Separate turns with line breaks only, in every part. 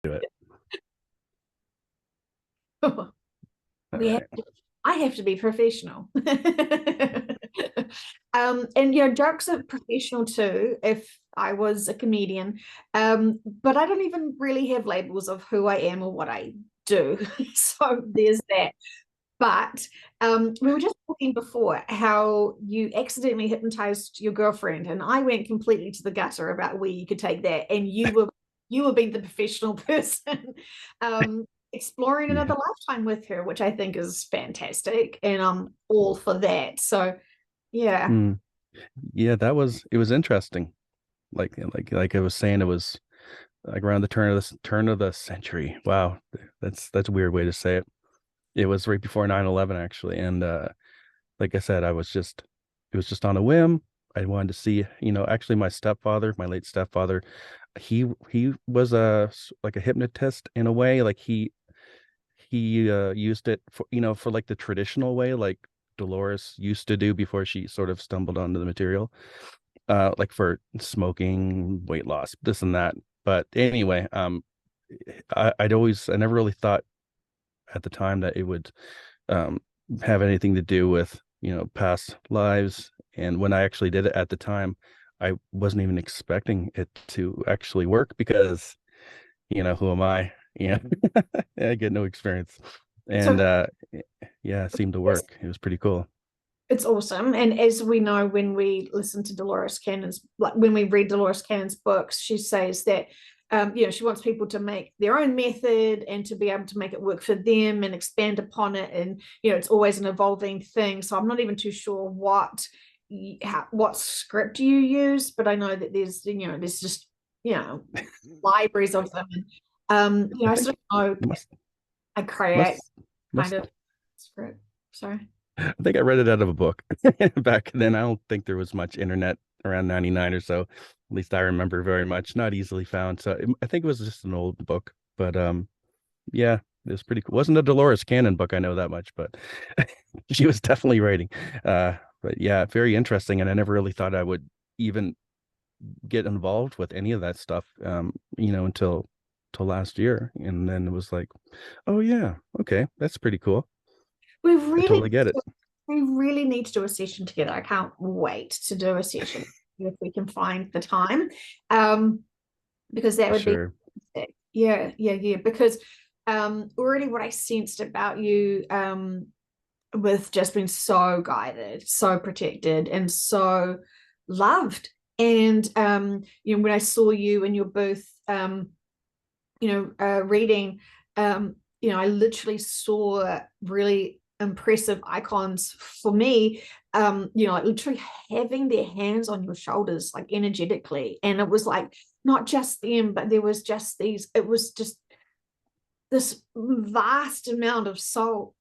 Do it. All
we have
right.
to, I have to be professional. And jokes are professional too, if I was a comedian. But I don't even really have labels of who I am or what I do. So there's that. But we were just talking before how you accidentally hypnotized your girlfriend, and I went completely to the gutter about where you could take that, and you were being the professional person, um, exploring
Yeah.
another lifetime with her, which I think is fantastic, and I'm all for that. So yeah.
Mm. Yeah, it was interesting. Like I was saying, it was like around the turn of the century. Wow. That's a weird way to say it. It was right before 9/11 actually. And like I said, it was just on a whim. I wanted to see, actually my stepfather, my late stepfather, he was like a hypnotist in a way. Like he used it for, for like the traditional way, like Dolores used to do before she sort of stumbled onto the material, like for smoking, weight loss, this and that. But anyway, I never really thought at the time that it would um have anything to do with, past lives. And when I actually did it at the time, I wasn't even expecting it to actually work because, who am I? Yeah, I get no experience. And
So
yeah, it seemed to
it's,
work. It was pretty cool.
it's awesome. And as we know, when we listen to Dolores Cannon's, like when we read Dolores Cannon's books, she says that she wants people to make their own method and to be able to make it work for them and expand upon it. And it's always an evolving thing. So I'm not even too sure what script you use, but I know that there's just you know libraries of them. And
I
I
think
sort of know
must
I create
must
kind
must
of script. Sorry.
I think I read it out of a book back then. I don't think there was much internet around 99 or so. At least I remember very much, not easily found. So I think it was just an old book, but yeah, it was pretty cool. Wasn't a Dolores Cannon book, I know that much, but she was definitely writing. But yeah, very interesting. And I never really thought I would even get involved with any of that stuff, until till last year. And then it was like, oh yeah, okay, that's pretty cool.
We
I
really,
totally get it.
we really need to do a session together. I can't wait to do a session if we can find the time, um, because that would be
Sure.
yeah, yeah, yeah. Because already what I sensed about you, with just being so guided, so protected, and so loved, and when I saw you in your booth, reading, I literally saw really impressive icons for me, like literally having their hands on your shoulders, like energetically. And it was like not just them, but there was just it was just this vast amount of souls.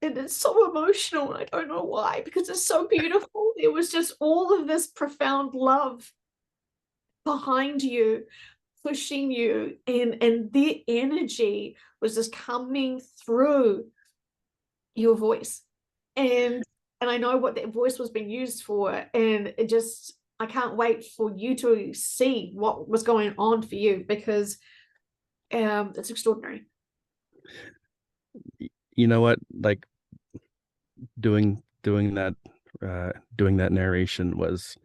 And it's so emotional. I don't know why, because it's so beautiful. There was just all of this profound love behind you, pushing you, and the energy was just coming through your voice, and I know what that voice was being used for, and I can't wait for you to see what was going on for you, because it's extraordinary.
You know what? Like doing that narration was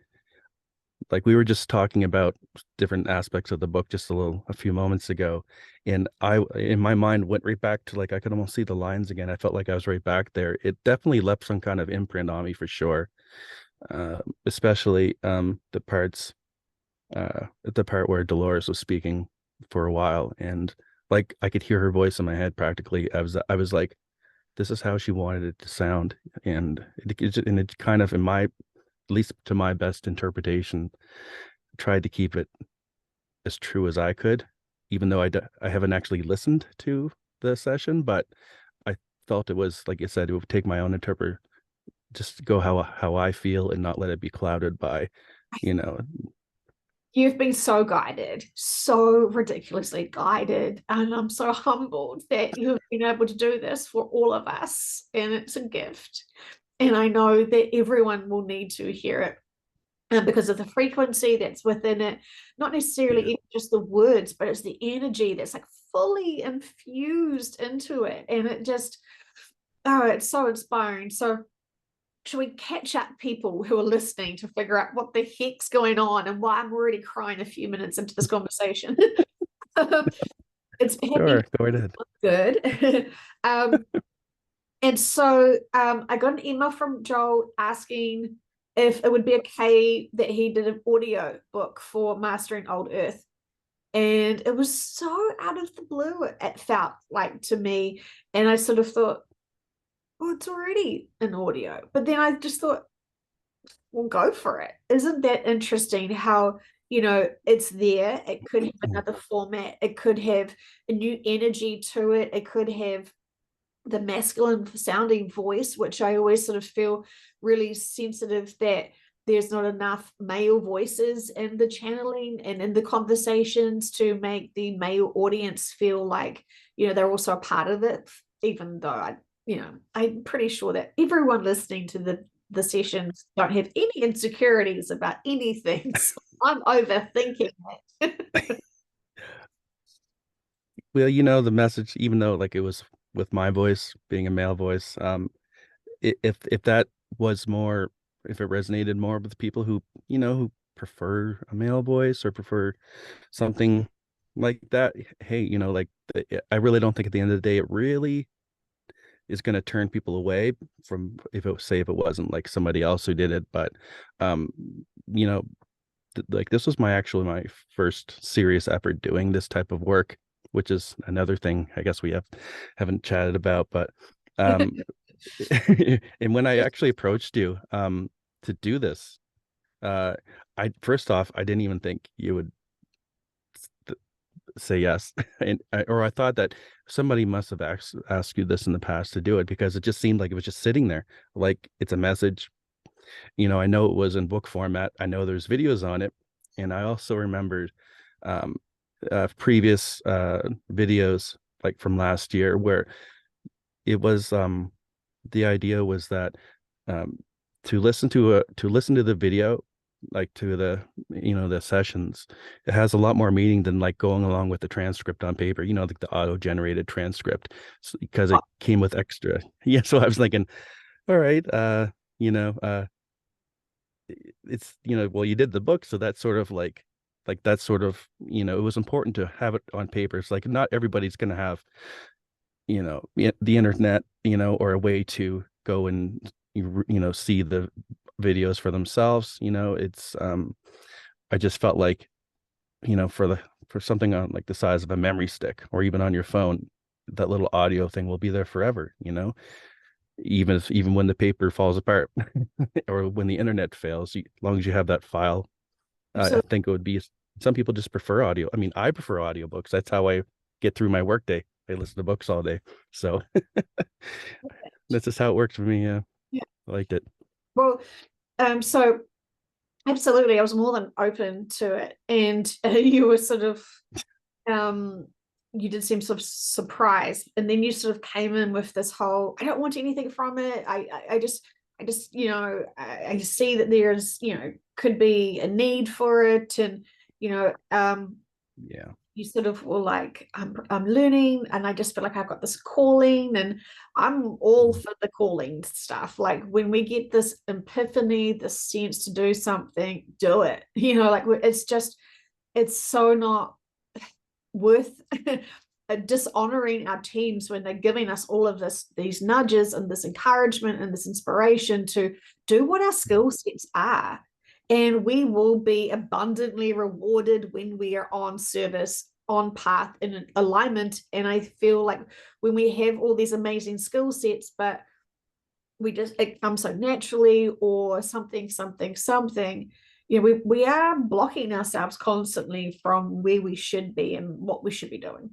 like we were just talking about different aspects of the book just a few moments ago, and I in my mind went right back to, like, I could almost see the lines again. I felt like I was right back there. It definitely left some kind of imprint on me for sure. Especially the part where Dolores was speaking for a while, and like I could hear her voice in my head practically. I was like, this is how she wanted it to sound, and it kind of, in my, at least to my best interpretation, tried to keep it as true as I could, even though I haven't actually listened to the session, but I felt it was, like I said, it would take my own interpret, just go how I feel and not let it be clouded by, you know,
You've been so guided, so ridiculously guided, and I'm so humbled that you've been able to do this for all of us, and it's a gift. And I know that everyone will need to hear it, and because of the frequency that's within it, not necessarily
yeah,
even just the words, but it's the energy that's like fully infused into it. And it just, oh, it's so inspiring. So should we catch up people who are listening to figure out what the heck's going on and why I'm already crying a few minutes into this conversation? It's happy,
Sure, go right ahead.
good. And so I got an email from Joel asking if it would be okay that he did an audio book for Mastering Old Earth. And it was so out of the blue, it felt like to me. And I sort of thought, well, it's already an audio. But then I just thought, well, go for it. Isn't that interesting how, it's there? It could have another format, it could have a new energy to it, it could have the masculine sounding voice, which I always sort of feel really sensitive that there's not enough male voices in the channeling and in the conversations to make the male audience feel like, they're also a part of it, even though I'm pretty sure that everyone listening to the sessions don't have any insecurities about anything. So I'm overthinking it.
Well, the message, even though like it was with my voice being a male voice, if that was more, if it resonated more with people who prefer a male voice or prefer something like that, hey, like I really don't think at the end of the day it really is going to turn people away from, if it say if it wasn't like somebody else who did it. But um you know like this was my first serious effort doing this type of work, which is another thing I guess we haven't chatted about. But um and when I actually approached you to do this, uh I first off, I didn't even think you would say yes. Or I thought that somebody must have asked you this in the past to do it, because it just seemed like it was just sitting there, like it's a message. I know it was in book format, I know there's videos on it, and I also remembered um previous videos like from last year where it was the idea was that um to listen to the video, like to the sessions, it has a lot more meaning than like going along with the transcript on paper, like the auto generated transcript, because it came with extra. Yeah, so I was thinking, all right, you know uh it's well, you did the book, so that's sort of like that's sort of, it was important to have it on paper. It's like not everybody's going to have the internet, or a way to go and see the videos for themselves. It's I just felt like, for something on like the size of a memory stick or even on your phone, that little audio thing will be there forever, even when the paper falls apart or when the internet fails, as long as you have that file. I
So
think it would be, some people just prefer audio. I mean, I prefer audiobooks. That's how I get through my workday. I listen to books all day. So that's just how it works for me. Yeah,
yeah,
I liked it.
well, so absolutely, I was more than open to it, and you were sort of um you did seem sort of surprised, and then you sort of came in with this whole, I don't want anything from it. I just I just see that there's could be a need for it, and you know um
Yeah.
you sort of were like, I'm learning, and I just feel like I've got this calling, and I'm all
Mhm.
for the calling stuff. Like when we get this epiphany, this sense to do something, do it. Like it's so not worth dishonoring our teams when they're giving us all of these nudges and this encouragement and this inspiration to do what our skill sets are. And we will be abundantly rewarded when we are on service, on path, in alignment. And I feel like when we have all these amazing skill sets, but it comes so naturally, or something, we are blocking ourselves constantly from where we should be and what we should be doing.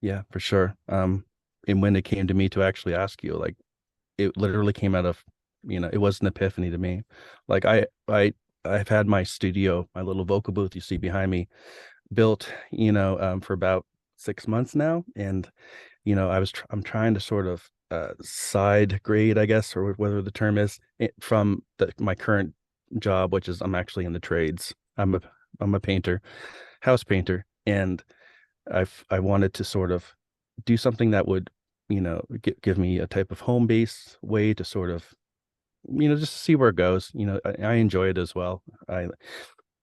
Yeah, for sure. And when it came to me to actually ask you, like it literally came out of, it was an epiphany to me. Like I've had my studio, my little vocal booth you see behind me, built, for about 6 months now. And, I'm trying to sort of side grade, I guess, or whether the term is, from my current job, which is I'm actually in the trades. I'm a painter, house painter. And I wanted to sort of do something that would, give me a type of home base way to sort of, just see where it goes. I enjoy it as well.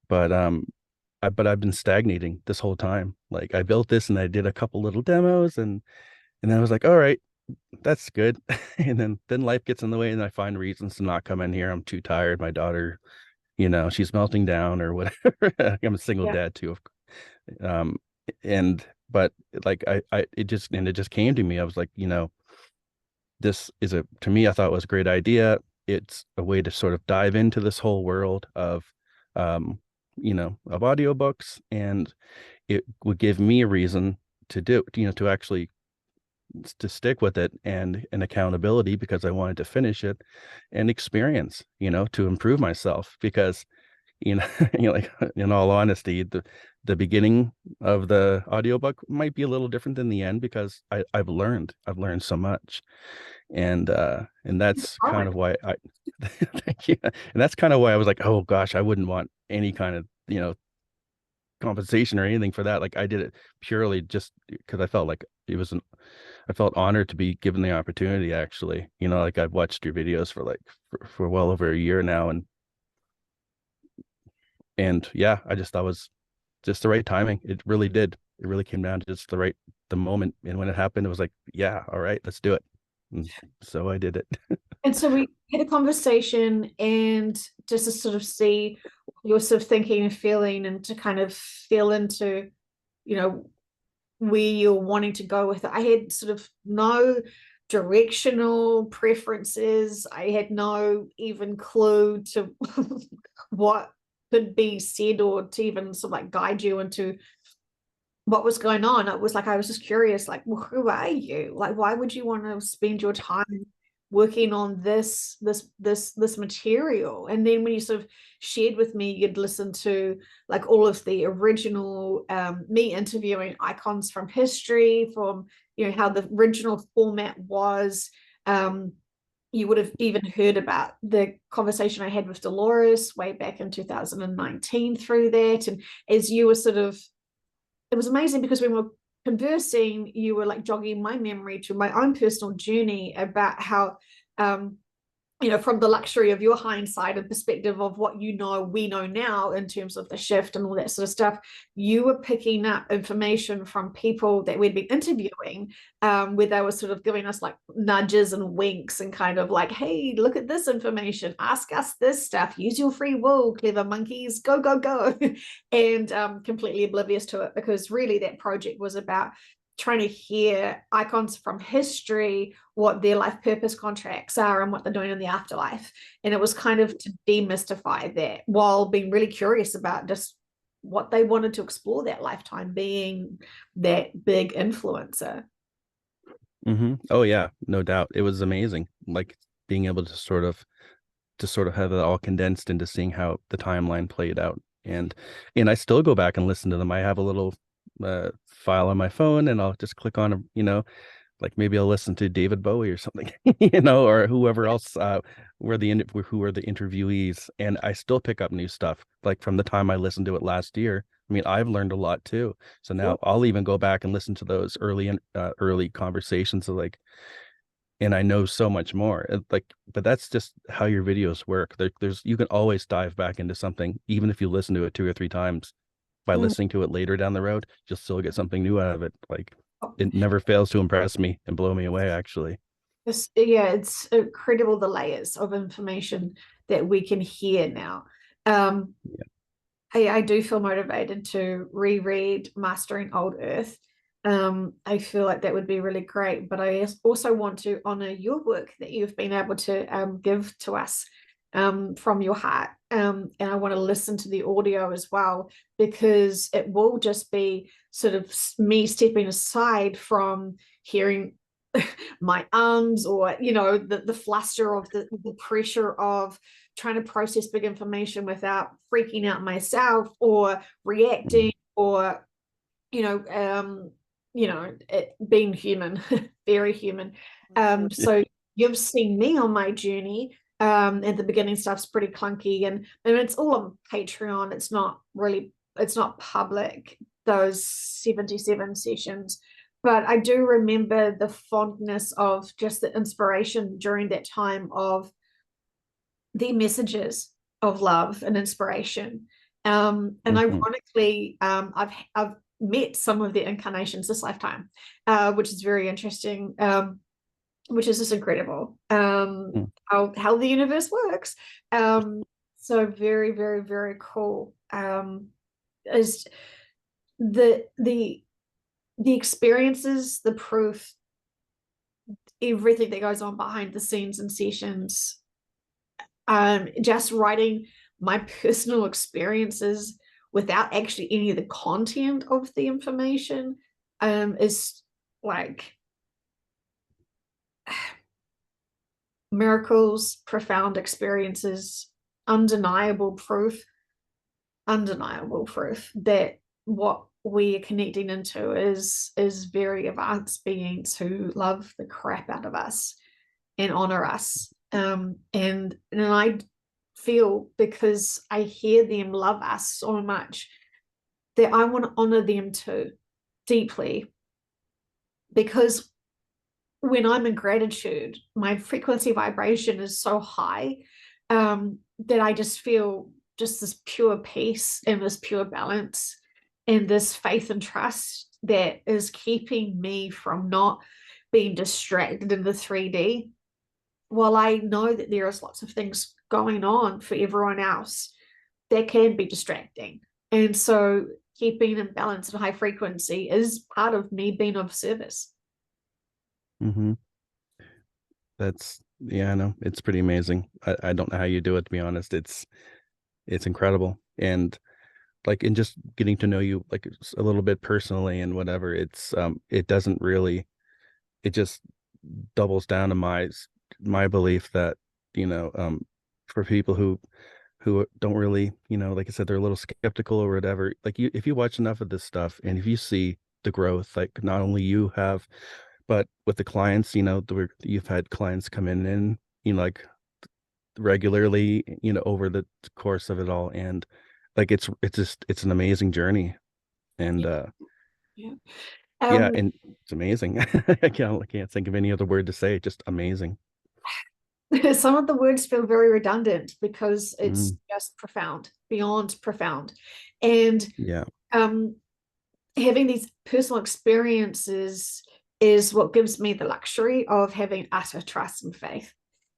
But but I've been stagnating this whole time. Like I built this and I did a couple little demos, and then I was like, all right, that's good. And then life gets in the way and I find reasons to not come in here. I'm too tired. My daughter, she's melting down or whatever. I'm a single
Yeah.
dad too. Um, and but like it just came to me. I was like, this is to me, I thought it was a great idea. It's a way to sort of dive into this whole world um, of audiobooks, and it would give me a reason to do, to actually to stick with it, and an accountability because I wanted to finish it, and experience, to improve myself because, you know, like in all honesty, the beginning of the audiobook might be a little different than the end because I've learned so much. And that's kind of
Growing.
why I thank you. And that's kind of why I was like, oh gosh, I wouldn't want any kind of, compensation or anything for that. Like I did it purely just because I felt like I felt honored to be given the opportunity actually. Like I've watched your videos for like for well over a year now, and yeah, I just thought it was just the right timing. It really did. It really came down to just the moment. And when it happened, it was like, yeah, all right, let's do it. And so I did it.
And so we had a conversation, and just to sort of see your sort of thinking and feeling, and to kind of feel into, you know, where you're wanting to go with it. I had sort of no directional preferences. I had no even clue to what could be said, or to even sort of like guide you into what was going on. It was like I was just curious, like, well, who are you? Like, why would you want to spend your time working on this material? And then when you sort of shared with me, you'd listened to like all of the original me interviewing icons from history, from how the original format was. Um, you would have even heard about the conversation I had with Dolores way back in 2019 through that. And as you were sort of, it was amazing because when we were conversing, you were like jogging my memory to my own personal journey about how, um, from the luxury of your hindsight and perspective of what we know now in terms of the shift and all that sort of stuff, you were picking up information from people that we'd been interviewing, where they were sort of giving us like nudges and winks and kind of like, hey, look at this information, ask us this stuff, use your free will, clever monkeys, go, go, go. And completely oblivious to it, because really that project was about trying to hear icons from history, what their life purpose contracts are and what they're doing in the afterlife. And it was kind of to demystify that, while being really curious about just what they wanted to explore that lifetime, being that big influencer.
Oh yeah, no doubt. It was amazing. Like being able to sort of have it all condensed into seeing how the timeline played out. And I still go back and listen to them. I have a little file on my phone, and I'll just click on, like maybe I'll listen to David Bowie or something, or whoever else, who are the interviewees, and I still pick up new stuff like from the time I listened to it last year. I mean, I've learned a lot too. So now I'll even go back and listen to those early conversations of like, and I know so much more. Like, but that's just how your videos work. You can always dive back into something, even if you listen to it two or three times. By
Mm.
listening to it later down the road, you'll still get something new out of it. Like, it never fails to impress me and blow me away, actually.
Yeah, it's incredible the layers of information that we can hear now. Um,
Yeah.
I do feel motivated to reread Mastering Old Earth. I feel like that would be really great, but I also want to honor your work that you've been able to give to us from your heart. And I want to listen to the audio as well, because it will just be sort of me stepping aside from hearing my arms, or the fluster of the pressure of trying to process big information without freaking out myself or reacting,
Mhm.
or being human. Very human. So you've seen me on my journey. At the beginning stuff's pretty clunky, and it's all on Patreon. It's not public, those 77 sessions. But I do remember the fondness of just the inspiration during that time of the messages of love and inspiration. And
Hmm.
ironically, I've met some of the incarnations this lifetime, which is very interesting. Which is just incredible. How the universe works. So very, very, very cool. Is the the experiences, the proof, everything that goes on behind the scenes and sessions. Just writing my personal experiences without actually any of the content of the information is like miracles, profound experiences, undeniable proof, undeniable proof that what we are connecting into is very advanced beings who love the crap out of us and honor us. And I feel, because I hear them love us so much, that I want to honor them too deeply, because when I'm in gratitude, my frequency vibration is so high, that I just feel just this pure peace and this pure balance and this faith and trust that is keeping me from not being distracted in the 3D. While I know that there is lots of things going on for everyone else that can be distracting. And so keeping in balance and high frequency is part of me being of service.
Hmm. That's yeah, I know. It's pretty amazing. I don't know how you do it, to be honest. It's incredible. And like in just getting to know you like a little bit personally and whatever, it doesn't really, it just doubles down to my belief that, you know, for people who don't really, like I said, they're a little skeptical or whatever, like if you watch enough of this stuff and if you see the growth, like not only you have, but with the clients, you've had clients come in and, like regularly, over the course of it all. And like, it's an amazing journey. And,
Yeah. Yeah.
yeah,
Um,
and it's amazing. I can't think of any other word to say. Just amazing.
some of the words feel very redundant because it's
Mm,
just profound, beyond profound. And
yeah,
um, having these personal experiences is what gives me the luxury of having utter trust and faith.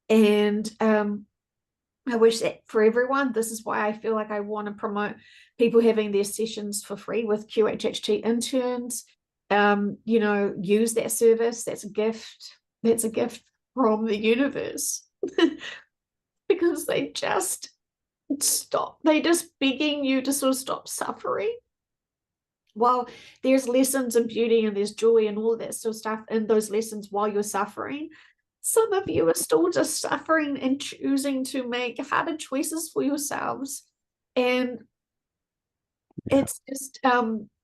And I wish that for everyone. This is why I feel like I want to promote people having their sessions for free with QHHT interns. Use that service. That's a gift. That's a gift from the universe. Because they just stop. They just begging you to sort of stop suffering. While there's lessons and beauty and there's joy and all of that sort of stuff in those lessons while you're suffering, some of you are still just suffering and choosing to make harder choices for yourselves. And
yeah,
it's just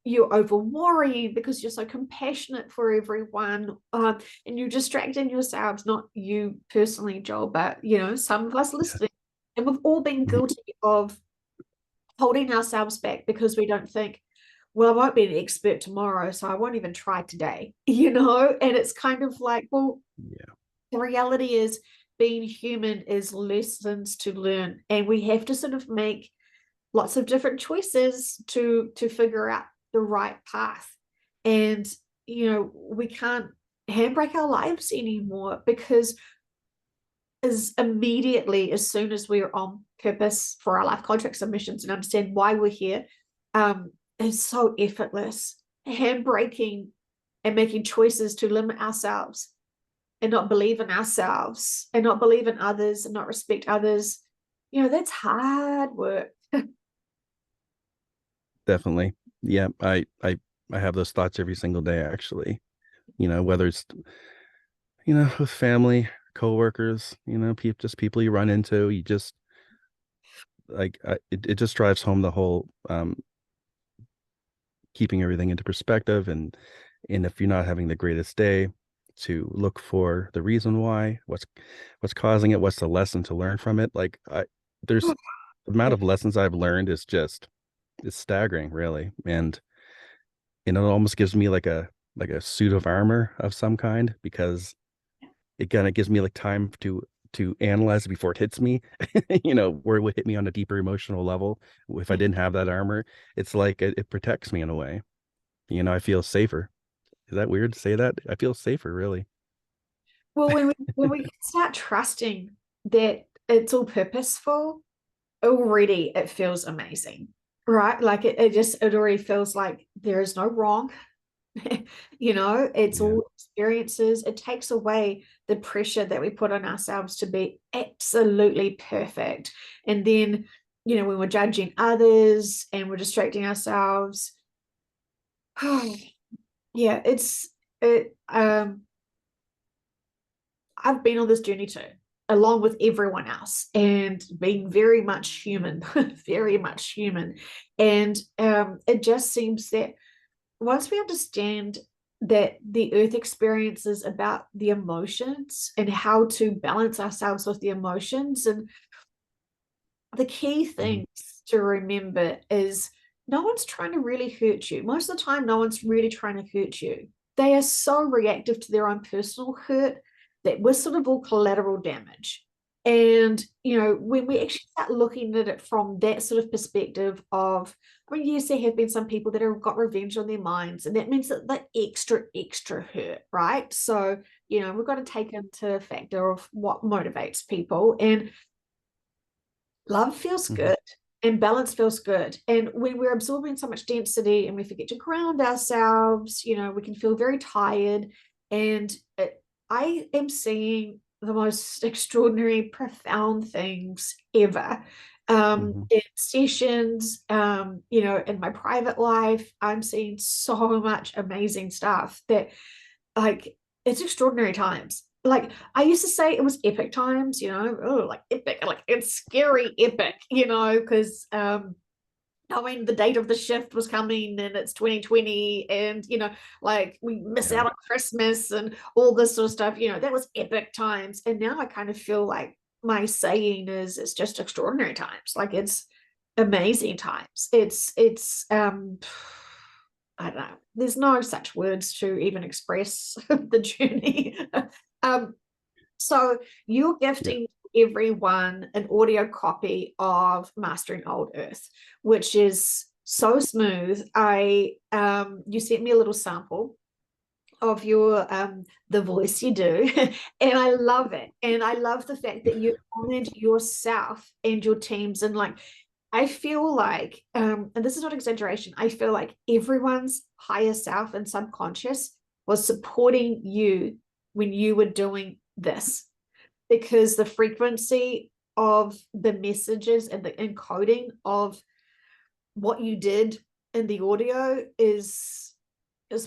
you're over worried because you're so compassionate for everyone, and you're distracting yourselves, not you personally, Joel, but some of us
yeah.
listening. And we've all been
Mhm.
guilty of holding ourselves back because we don't think, well, I won't be an expert tomorrow, so I won't even try today, And it's kind of like, well,
Yeah,
the reality is being human is lessons to learn, and we have to sort of make lots of different choices to figure out the right path. And we can't handbrake our lives anymore, because as soon as we're on purpose for our life contract submissions and understand why we're here, it's so effortless. Handbraking and making choices to limit ourselves and not believe in ourselves and not believe in others and not respect others, that's hard work.
definitely. Yeah, I have those thoughts every single day, actually. Whether it's, with family, coworkers, just people you run into, you just like it just drives home the whole keeping everything into perspective. And if you're not having the greatest day, to look for the reason why, what's causing it, what's the lesson to learn from it. Like there's the amount
Yeah.
of lessons I've learned is just, it's staggering, really. And and it almost gives me like a suit of armor of some kind because it kind of gives me like time to analyze it before it hits me, where it would hit me on a deeper emotional level. If I didn't have that armor, it's like it protects me in a way. I feel safer. Is that weird to say that? I feel safer, really.
Well, when we start trusting that it's all purposeful, already it feels amazing, right? Like it already feels like there is no wrong. It's
Yeah.
all experiences. It takes away the pressure that we put on ourselves to be absolutely perfect. And then, when we're judging others and we're distracting ourselves, yeah, I've been on this journey too, along with everyone else, and being very much human, very much human. And it just seems that once we understand that the earth experience is about the emotions and how to balance ourselves with the emotions, and the key
Mhm.
things to remember is no one's trying to really hurt you. Most of the time, no one's really trying to hurt you. They are so reactive to their own personal hurt that we're sort of all collateral damage. And, when we
Yeah.
actually start looking at it from that sort of perspective of, I mean, yes, there have been some people that have got revenge on their minds, and that means that the extra hurt, right? So, we've got to take into factor of what motivates people. And love feels
Mhm.
good and balance feels good. And when we're absorbing so much density and we forget to ground ourselves, we can feel very tired. And I am seeing the most extraordinary, profound things ever.
Mhm.
In sessions, in my private life, I'm seeing so much amazing stuff that, like, it's extraordinary times. Like, I used to say it was epic times, oh, like epic, like it's scary epic, because knowing the date of the shift was coming and it's 2020, and like we miss
Yeah.
out on Christmas and all this sort of stuff, that was epic times. And now I kind of feel like my saying is it's just extraordinary times. Like, it's amazing times. It's I don't know. There's no such words to even express the journey. um, so you're
Yeah.
gifting everyone an audio copy of Mastering Old Earth, which is so smooth. You sent me a little sample of your the voice you do, and I love it. And I love the fact that you honored yourself and your teams. And like, I feel like, and this is not exaggeration, I feel like everyone's higher self and subconscious was supporting you when you were doing this, because the frequency of the messages and the encoding of what you did in the audio is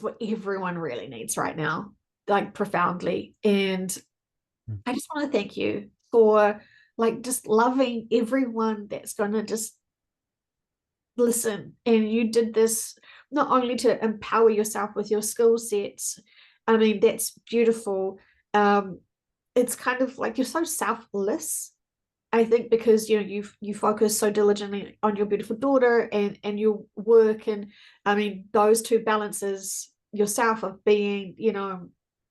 what everyone really needs right now, like profoundly. And
Mm.
I just want to thank you for, like, just loving everyone that's going to just listen. And you did this not only to empower yourself with your skill sets. I mean, that's beautiful. It's kind of like you're so selfless, I think, because you focus so diligently on your beautiful daughter and your work. And I mean, those two balances yourself of being,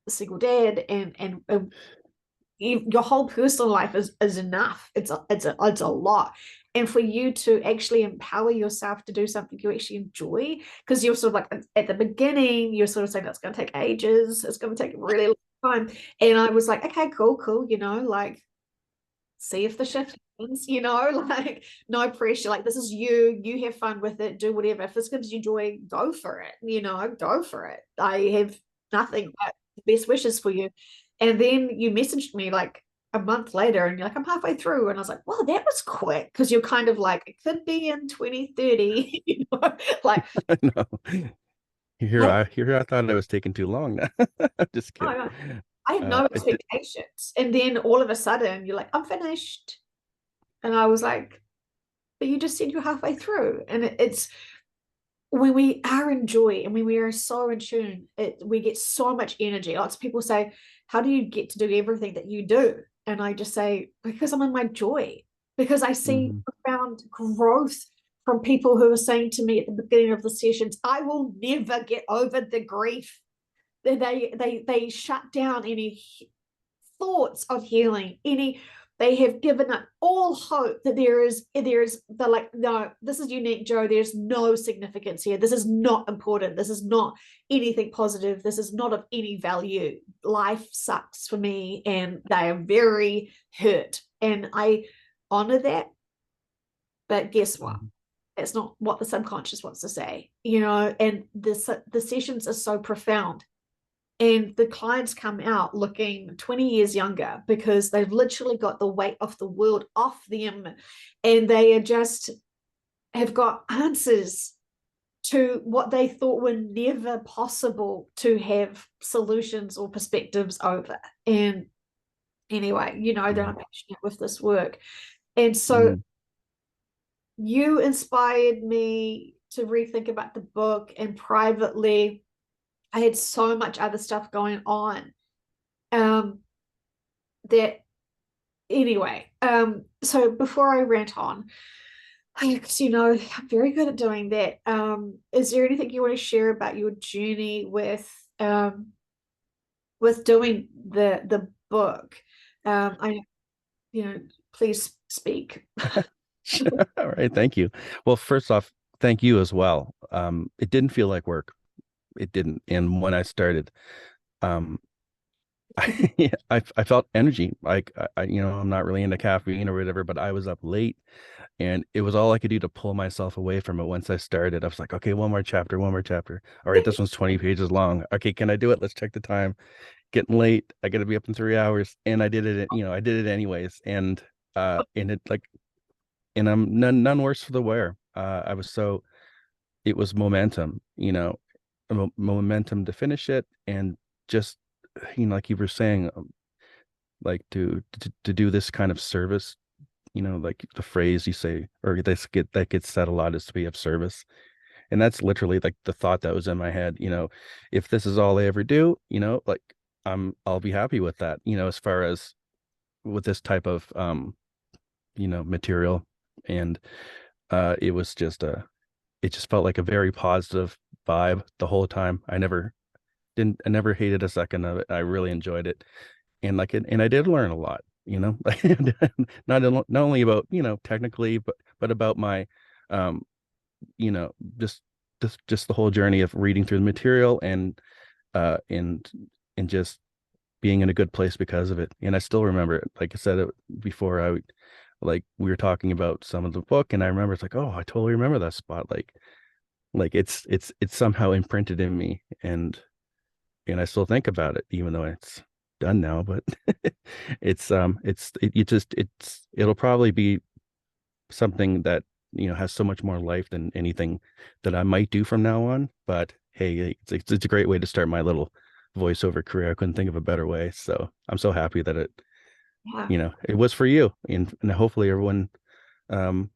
a single dad, and your whole personal life is enough. It's a lot. And for you to actually empower yourself to do something you actually enjoy, because you're sort of like at the beginning, you're sort of saying that's going to take ages, it's going to take a really long time. And I was like, okay, cool, like, see if the shift happens, like, no pressure. Like, this is you have fun with it, do whatever. If this gives you joy, go for it, go for it. I have nothing but best wishes for you. And then you messaged me like a month later and you're like, I'm halfway through. And I was like, well, that was quick, because you're kind of like, it could be in 2030, like,
I know. Here
I,
I here I thought I was taking too long. I'm just kidding.
I, I had no
I did.
expectations. And then all of a sudden you're like, I'm finished. And I was like, but you just said you're halfway through. And it's when we are in joy and when we are so in tune, we get so much energy. Lots of people say, how do you get to do everything that you do? And I just say, because I'm in my joy, because I see
Mhm.
profound growth from people who were saying to me at the beginning of the sessions, I will never get over the grief. They shut down any thoughts of healing, any, they have given up all hope that they're like, no, this is unique, Joe, there's no significance here, this is not important, this is not anything positive, this is not of any value, life sucks for me, and they are very hurt, and I honor that. But guess what,
Mhm.
it's not what the subconscious wants to say, you know. And the sessions are so profound, and the clients come out looking 20 years younger because they've literally got the weight of the world off them, and they are just have got answers to what they thought were never possible to have solutions or perspectives over. And anyway, you know that I'm
Mhm.
passionate with this work, and so
Mhm.
you inspired me to rethink about the book. And privately, I had so much other stuff going on, um, that anyway, so before I rant on, because you know I'm very good at doing that. Is there anything you want to share about your journey with doing the book? I, you know, please speak.
All right, thank you. Well, first off, thank you as well. It didn't feel like work. It didn't. And when I started, um, I felt energy. Like I'm not really into caffeine or whatever, but I was up late, and it was all I could do to pull myself away from it. Once I started, I was like, okay, one more chapter, one more chapter. All right, this one's 20 pages long. Okay, can I do it? Let's check the time. Getting late. I got to be up in 3 hours, and I did it. I did it anyways, and it like, and I'm none worse for the wear. I was so it was momentum, momentum to finish it, and just like you were saying, like to do this kind of service, like the phrase you say, or that gets said a lot, is to be of service. And that's literally like the thought that was in my head. If this is all I ever do, like I'll be happy with that, as far as with this type of material. And it was just it just felt like a very positive vibe the whole time. I never hated a second of it. I really enjoyed it. And I did learn a lot, not only about, technically, but about my, um, you know, just, just the whole journey of reading through the material, uh, and, and just being in a good place because of it. And I still remember it. Like I said it before, like we were talking about some of the book, and I remember it's like, oh, I totally remember that spot. Like it's somehow imprinted in me, and I still think about it even though it's done now. But it'll probably be something that has so much more life than anything that I might do from now on. But hey, it's a great way to start my little voiceover career. I couldn't think of a better way. So I'm so happy that
Yeah.
it was for you, and hopefully everyone um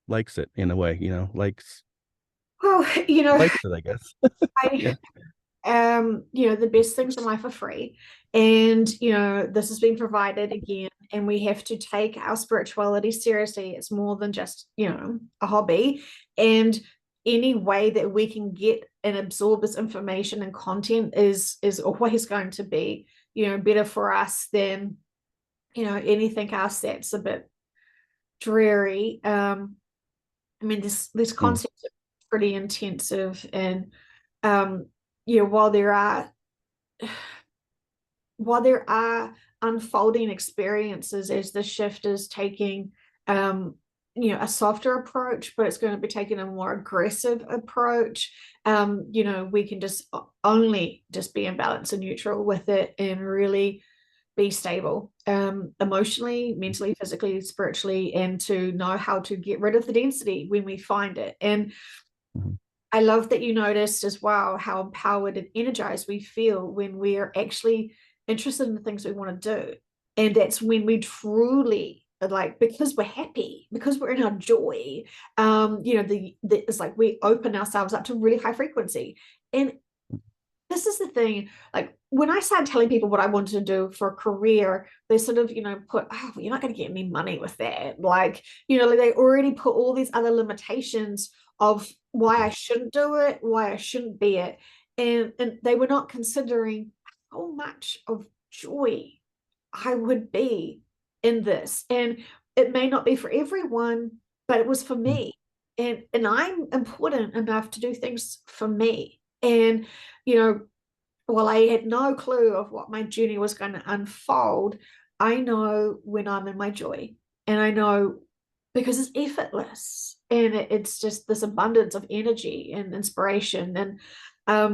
likes it in a way,
Well, you know,
likes it, I guess.
I
Yeah.
you know, the best things in life are free. And, you know, this has been provided again, and we have to take our spirituality seriously. It's more than just, you know, a hobby. And any way that we can get and absorb this information and content is always going to be, you know, better for us than, you know, anything else that's a bit dreary. I mean, this
Mm,
concept is pretty intensive, and um, you know, while there are unfolding experiences as the shift is taking, um, you know, a softer approach, but it's going to be taking a more aggressive approach. You know, we can just only just be in balance and neutral with it, and really be stable, emotionally, mentally, physically, spiritually, and to know how to get rid of the density when we find it. And
mhm,
I love that you noticed as well how empowered and energized we feel when we are actually interested in the things we want to do. And that's when we truly like, because we're happy, because we're in our joy. You know, it's like we open ourselves up to really high frequency. And the this is the thing. Like when I started telling people what I wanted to do for a career, they sort of, put, oh, well, you're not going to get any money with that. Like, like they already put all these other limitations of why I shouldn't do it, why I shouldn't be it. And they were not considering how much of joy I would be in this. And it may not be for everyone, but it was for
Mm.
me. And I'm important enough to do things for me. And, you know, while I had no clue of what my journey was going to unfold, I know when I'm in my joy. And I know because it's effortless and it's just this abundance of energy and inspiration. And I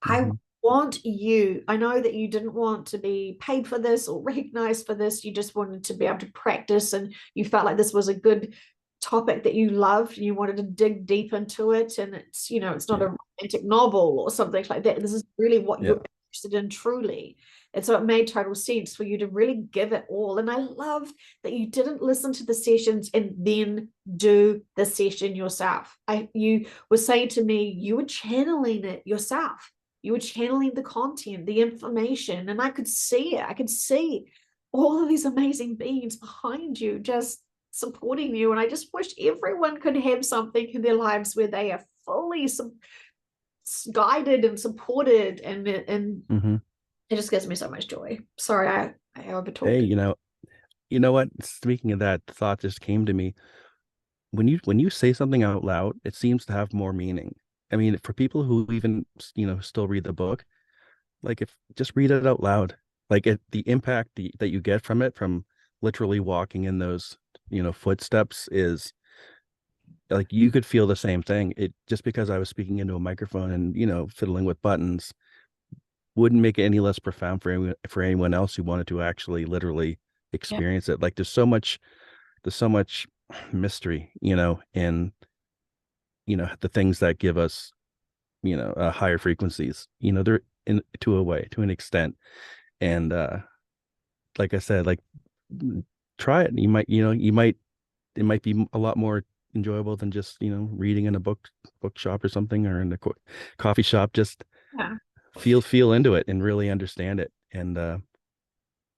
Mhm.
want you, I know that you didn't want to be paid for this or recognized for this. You just wanted to be able to practice and you felt like this was a good topic that you loved and you wanted to dig deep into it. And it's not
Yeah.
a romantic novel or something like that. This is really what
Yeah.
you're interested in truly. And so it made total sense for you to really give it all. And I love that you didn't listen to the sessions and then do the session yourself. You were saying to me, you were channeling it yourself. You were channeling the content, the information, and I could see it. I could see all of these amazing beings behind you just supporting you. And I just wish everyone could have something in their lives where they are fully guided and supported. And
Hmm.
it just gives me so much joy. Sorry, I over
Hey,
talked.
you know what? Speaking of that, the thought just came to me. When you say something out loud, it seems to have more meaning. I mean, for people who even, still read the book, like if just read it out loud, like the impact that you get from it, from literally walking in those, footsteps is like you could feel the same thing. It just because I was speaking into a microphone and, fiddling with buttons wouldn't make it any less profound for anyone else who wanted to actually literally
Yeah,
experience it. Like there's so much mystery, in the things that give us, higher frequencies. They're in to a way, to an extent. And like I said, like try it. It might be a lot more enjoyable than just, reading in a bookshop or something, or in a coffee shop. Just
yeah.
feel into it and really understand it. And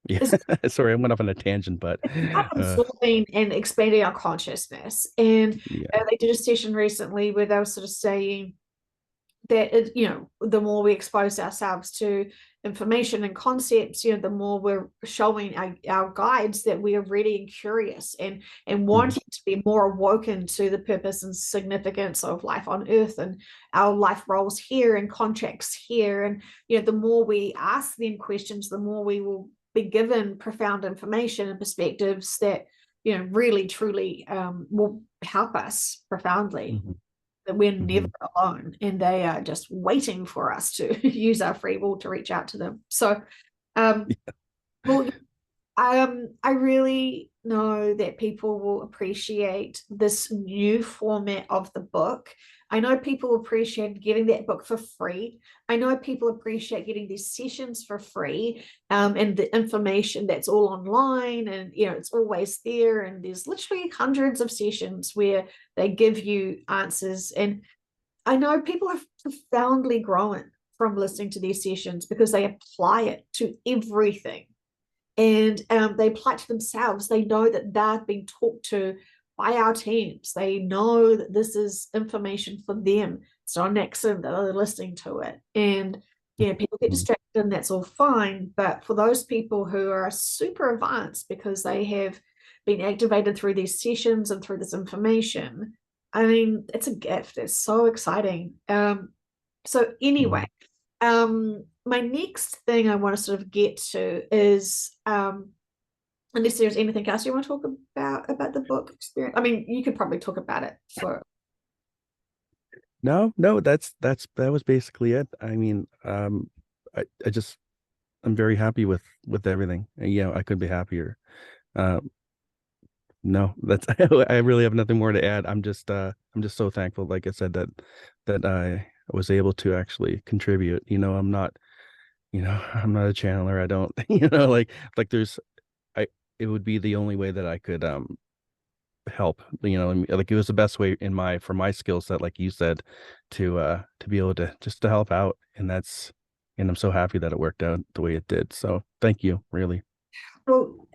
yeah,
It's
sorry, I went off on a tangent, but
about
uh
absorbing and expanding our consciousness. And
yeah.
they did a session recently where they were sort of saying that the more we expose ourselves to information and concepts, the more we're showing our guides that we are ready and curious and
Mhm.
wanting to be more awoken to the purpose and significance of life on earth and our life roles here and contracts here. And the more we ask them questions, the more we will be given profound information and perspectives that really truly will help us profoundly,
Mhm.
that we're never
Mhm.
alone and they are just waiting for us to use our free will to reach out to them. So, um, well, I really know that people will appreciate this new format of the book. I know people appreciate getting that book for free. I know people appreciate getting these sessions for free, and the information that's all online, and it's always there. And there's literally hundreds of sessions where they give you answers. And I know people have profoundly grown from listening to these sessions because they apply it to everything, and they apply it to themselves. They know that they're being talked to by our teams. They know that this is information for them. It's not an accident that they're listening to it. And people get
Mhm.
distracted, and that's all fine. But for those people who are super advanced because they have been activated through these sessions and through this information, I mean, it's a gift. It's so exciting. So anyway,
Mhm.
my next thing I want to sort of get to is unless there's anything else you want to talk about the book experience. I mean, you could probably talk about it for
No, no, that was basically it. I mean, I just I'm very happy with everything. Yeah, I could be happier. Um, no, that's I really have nothing more to add. I'm just so thankful, like I said, that I was able to actually contribute. I'm not a channeler. I don't, like there's I it would be the only way that I could help, and, like it was the best way in my for my skill set, like you said, to be able to just to help out. And I'm so happy that it worked out the way it did. So thank you, really.
Well,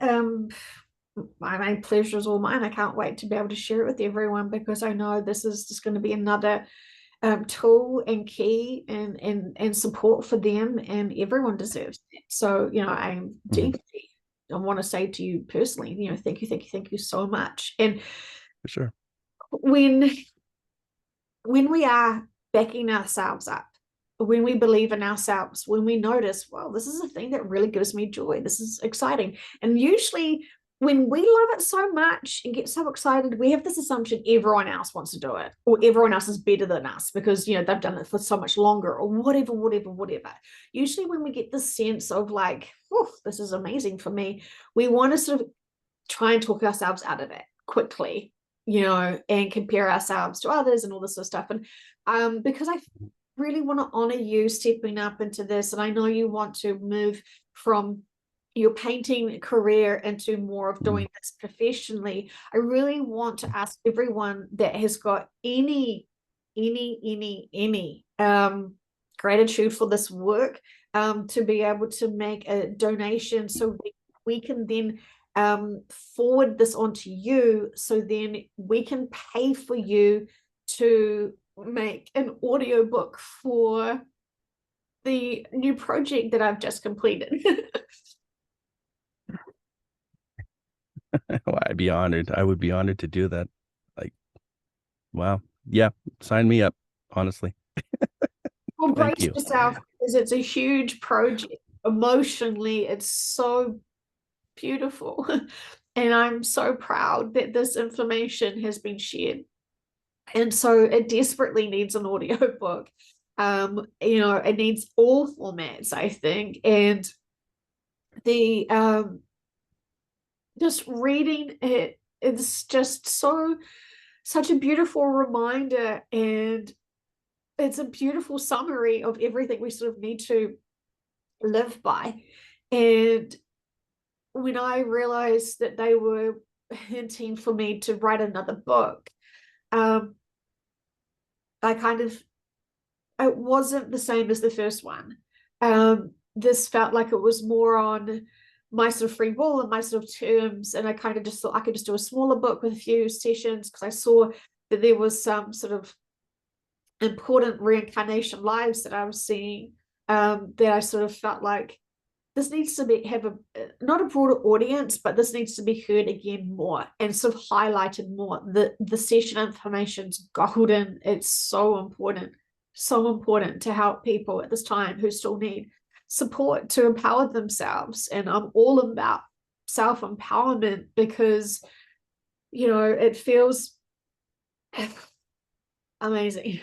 my pleasure is all mine. I can't wait to be able to share it with everyone because I know this is just going to be another tool and key and support for them, and everyone deserves it. So, I'm
Mhm.
deeply, I want to say to you personally, thank you so much. And
For sure.
when we are backing ourselves up, when we believe in ourselves, when we notice, well, this is a thing that really gives me joy, this is exciting. And usually, when we love it so much and get so excited, we have this assumption everyone else wants to do it, or everyone else is better than us because they've done it for so much longer, or whatever, whatever, whatever. Usually, when we get this sense of like, oh, this is amazing for me, we want to sort of try and talk ourselves out of it quickly, and compare ourselves to others and all this sort of stuff. And because I really want to honor you stepping up into this, and I know you want to move from your painting career into more of
Mhm.
doing this professionally. I really want to ask everyone that has got any gratitude for this work, to be able to make a donation so we can then forward this onto you, so then we can pay for you to make an audiobook for the new project that I've just completed.
Well, I'd be honored. I would be honored to do that. Like, wow. Yeah, sign me up, honestly.
Well,
Thank
brace
you.
yourself because it's a huge project. Emotionally, it's so beautiful. And I'm so proud that this information has been shared. And so it desperately needs an audiobook. It needs all formats, I think. And the just reading it, it's just such a beautiful reminder, and it's a beautiful summary of everything we sort of need to live by. And when I realized that they were hinting for me to write another book, um, I kind of it wasn't the same as the first one. This felt like it was more on my sort of free will and my sort of terms, and I kind of just thought I could just do a smaller book with a few sessions because I saw that there was some sort of important reincarnation lives that I was seeing, that I sort of felt like this needs to have a not a broader audience, but this needs to be heard again more and sort of highlighted more. The session information's golden. It's so important to help people at this time who still need support to empower themselves. And I'm all about self-empowerment because it feels amazing.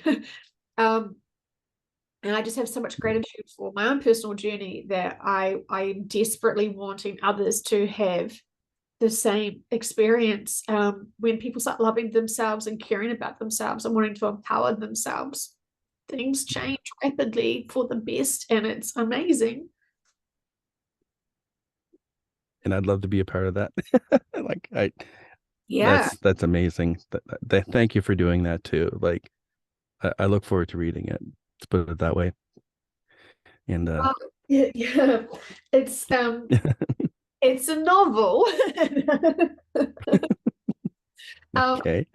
um, and I just have so much gratitude for my own personal journey that I'm desperately wanting others to have the same experience. When people start loving themselves and caring about themselves and wanting to empower themselves, things change rapidly for the best, and it's amazing.
And I'd love to be a part of that. Like I
Yeah.
that's amazing. Thank you for doing that too. Like I look forward to reading it. Let's put it that way. And
Well, yeah. It's um it's a novel. um
okay.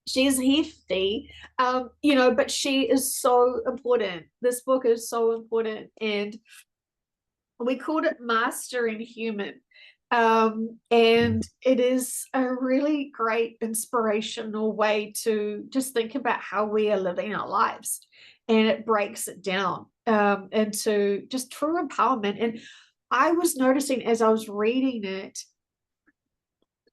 she's hefty, but she is so important. This book is so important, and we called it Mastering Human. And
Mhm.
it is a really great inspirational way to just think about how we are living our lives. And it breaks it down into just true empowerment. And I was noticing as I was reading it,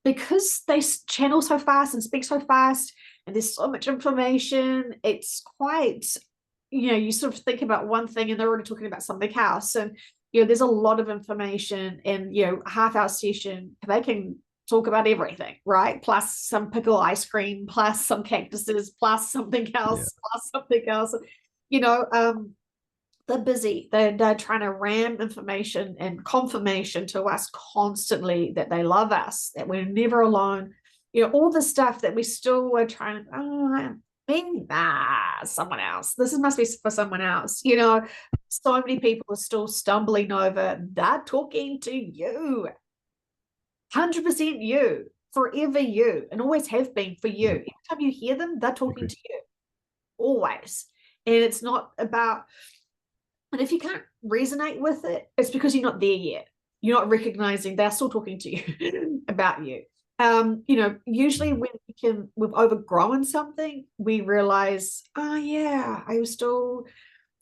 because they channel so fast and speak so fast, and there's so much information, it's quite, you sort of think about one thing and they're already talking about something else. And, there's a lot of information, and, a half-hour session, they can talk about everything, right? Plus some pickle ice cream, plus some cactuses, plus something
Yeah.
else, plus something else. You know, they're busy. They're trying to ram information and confirmation to us constantly that they love us, that we're never alone. all the stuff that we still were trying to, me, someone else. This must be for someone else. So many people are still stumbling over that talking to you. 100% you, forever you, and always have been for you.
Yep.
Every time you hear them, they're
I
talking
agree.
to you, always. And it's not about, and if you can't resonate with it, it's because you're not there yet. You're not recognizing they're still talking to you about you. Usually
Mhm.
when we've overgrown something, we realize, oh yeah, I was still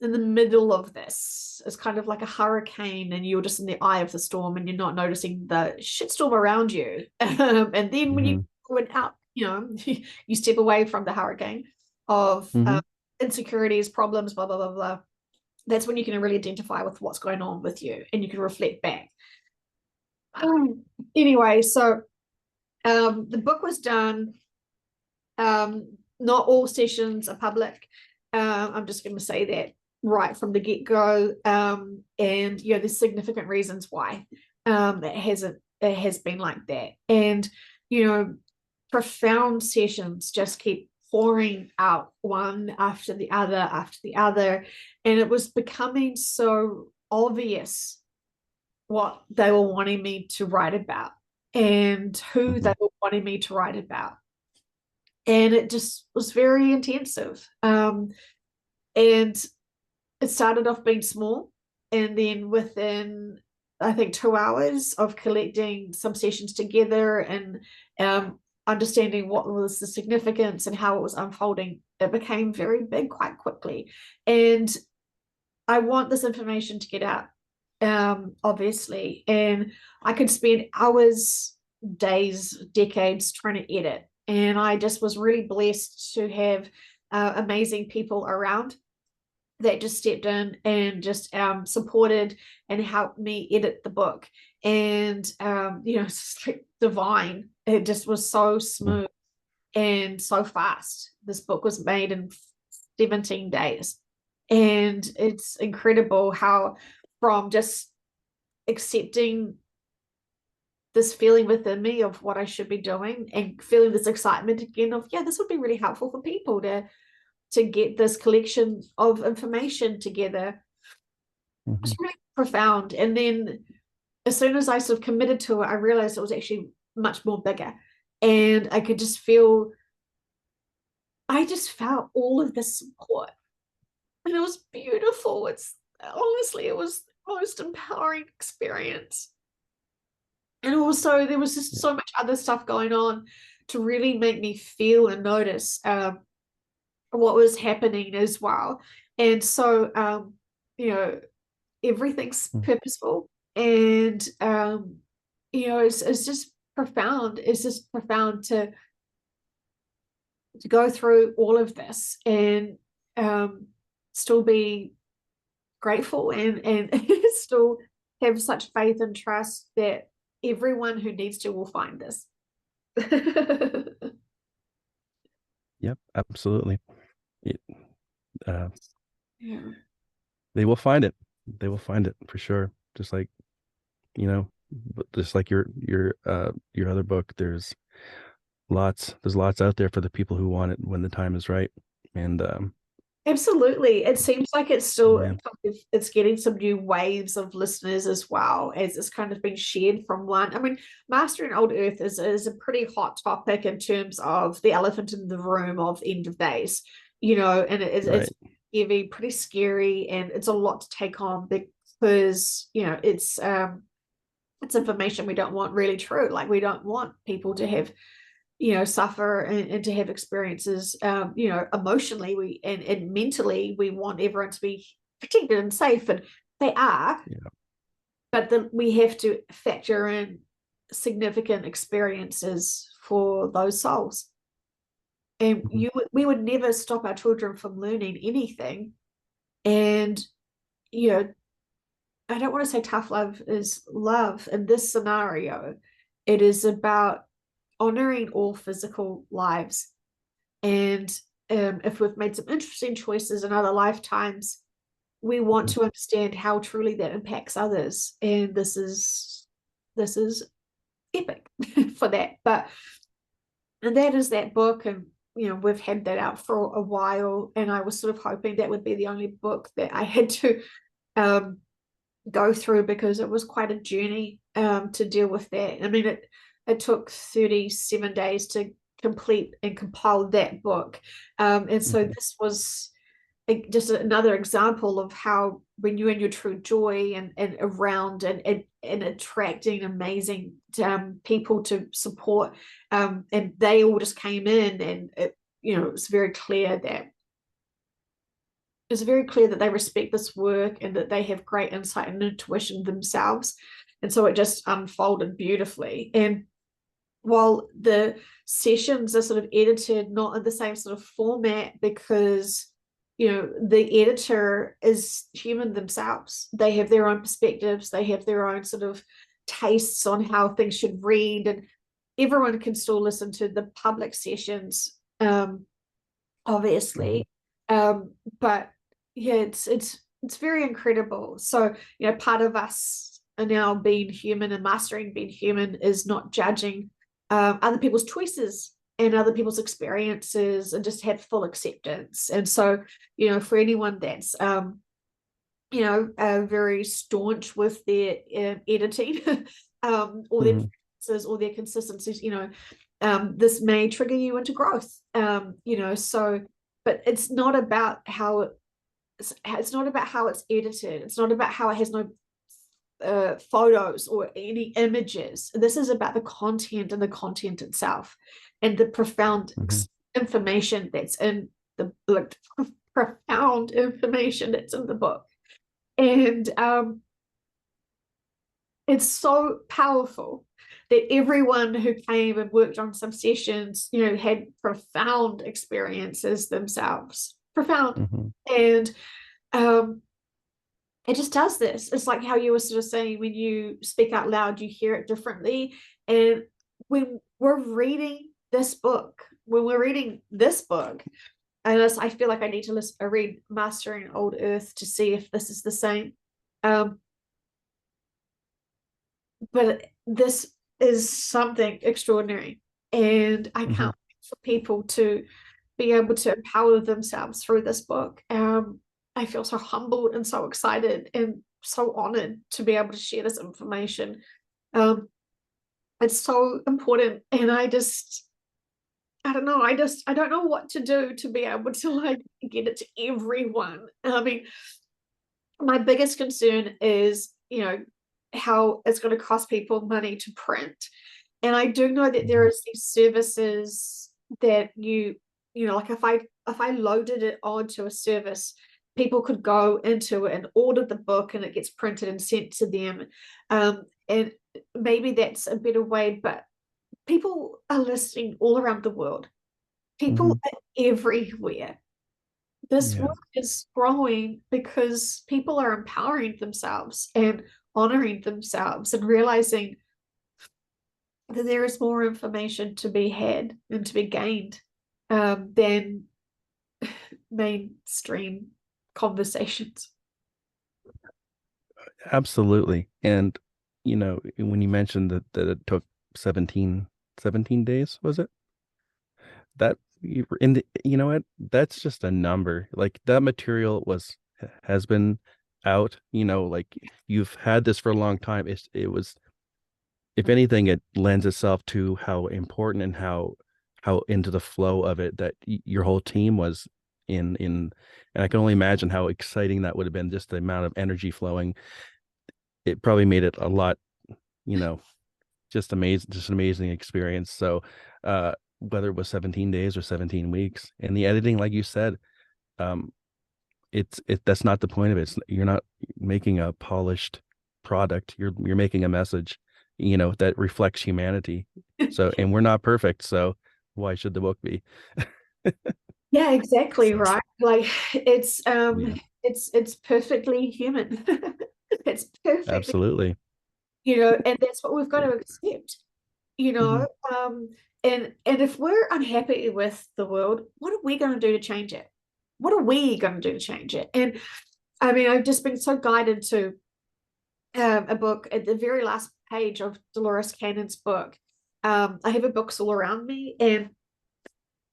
in the middle of this. It's kind of like a hurricane, and you're just in the eye of the storm, and you're not noticing the shitstorm around you. And then when you
Mhm.
went out, you step away from the hurricane of
Mhm.
insecurities, problems, blah blah blah blah. That's when you can really identify with what's going on with you, and you can reflect back. Anyway, so the book was done. Not all sessions are public. I'm just going to say that right from the get-go. And there's significant reasons why it has been like that. And profound sessions just keep pouring out one after the other, and it was becoming so obvious what they were wanting me to write about and who they
Mhm.
were wanting me to write about. And it just was very intensive. And it started off being small, and then within, I think, 2 hours of collecting some sessions together and understanding what was the significance and how it was unfolding, it became very big quite quickly. And I want this information to get out, obviously. And I could spend hours, days, decades trying to edit. And I just was really blessed to have amazing people around that just stepped in and just supported and helped me edit the book. And, it's just like divine. It just was so
Mhm.
smooth and so fast. This book was made in 17 days. And it's incredible how, from just accepting this feeling within me of what I should be doing and feeling this excitement again of, yeah, this would be really helpful for people to get this collection of information together. It's
Mhm.
really profound. And then as soon as I sort of committed to it, I realized it was actually much more bigger. And I just felt all of this support. And it was beautiful. It was the most empowering experience. And also, there was just
Yeah.
so much other stuff going on to really make me feel and notice what was happening as well. And so, you know, everything's
Mhm.
purposeful, and it's just profound. It's just profound to go through all of this and um, still be grateful and still have such faith and trust that everyone who needs to will find this.
Yep. Absolutely. It, uh,
Yeah.
they will find it. They will find it for sure. Just like, just like your other book, there's lots out there for the people who want it when the time is right. And
Absolutely. It seems like it's still
yeah,
it's getting some new waves of listeners as well, as it's kind of been shared from one. I mean, mastering old earth is a pretty hot topic in terms of the elephant in the room of end of days, and it's
right.
heavy, pretty scary, and it's a lot to take on because it's information we don't want really true. Like, we don't want people to have suffer and to have experiences, emotionally, and mentally. We want everyone to be protected and safe, and they are,
Yeah.
but then we have to factor in significant experiences for those souls. And
Mhm.
we would never stop our children from learning anything. And you know I don't want to say tough love is love in this scenario. It is about honoring all physical lives. And if we've made some interesting choices in other lifetimes, we want
Mhm.
to understand how truly that impacts others. And this is epic for that. But And that is that book. And, we've had that out for a while. And I was sort of hoping that would be the only book that I had to um, go through, because it was quite a journey to deal with that. I mean, it took 37 days to complete and compile that book. And so
Mhm.
this was just another example of how, when you're in your true joy and around and attracting amazing people to support, and they all just came in, and it's very clear that they respect this work, and that they have great insight and intuition themselves. And so it just unfolded beautifully. And while the sessions are sort of edited not in the same sort of format, because the editor is human themselves, they have their own perspectives, they have their own sort of tastes on how things should read, and everyone can still listen to the public sessions,
Mhm.
obviously. But yeah, it's very incredible. So, part of us are now being human, and mastering being human is not judging other people's choices and other people's experiences, and just have full acceptance. And so, for anyone that's very staunch with their editing, or their
Mhm.
preferences or their consistencies, this may trigger you into growth. So, but it's not about how it's edited. It's not about how it has no photos or any images. This is about the content, and the content itself, and the profound
Mhm.
information that's in the like, profound information that's in the book. And it's so powerful that everyone who came and worked on some sessions, had profound experiences themselves. Profound.
Mhm.
And um, it just does this. It's like how you were sort of saying, when you speak out loud, you hear it differently. And when we're reading this book, and I feel like I need to read Mastering Old Earth to see if this is the same. Um, but this is something extraordinary, and I can't
Mhm.
wait for people to be able to empower themselves through this book. I feel so humbled and so excited and so honored to be able to share this information. Um, it's so important, and I don't know. I don't know what to do to be able to like get it to everyone. I mean, my biggest concern is, how it's going to cost people money to print. And I do know that there
Mhm.
is these services that like if I loaded it onto a service, people could go into it and order the book, and it gets printed and sent to them. And maybe that's a better way, but people are listening all around the world. People
Mhm.
are everywhere. This
Yeah.
work is growing because people are empowering themselves and honoring themselves, and realizing that there is more information to be had and to be gained than mainstream conversations.
Absolutely. And when you mentioned that it took 17 days, was it? That in the you know what? That's just a number. Like that material has been out, like you've had this for a long time. It was, if anything, it lends itself to how important and how into the flow of it that your whole team was in. And I can only imagine how exciting that would have been, just the amount of energy flowing. It probably made it a lot, you know, just an amazing experience. So whether it was 17 days or 17 weeks, and the editing, like you said, um that's not the point of it. You're not making a polished product. You're making a message, that reflects humanity. So, and we're not perfect, so why should the book be?
Yeah, exactly
So,
right. Like
yeah,
it's perfectly human. It's perfectly,
absolutely.
and that's what we've got to accept. you
Hmm.
know um and if we're unhappy with the world, what are we going to do to change it? What are we going to do to change it? And I mean, I've just been so guided to a book at the very last page of Dolores Cannon's book, I have her books all around me, and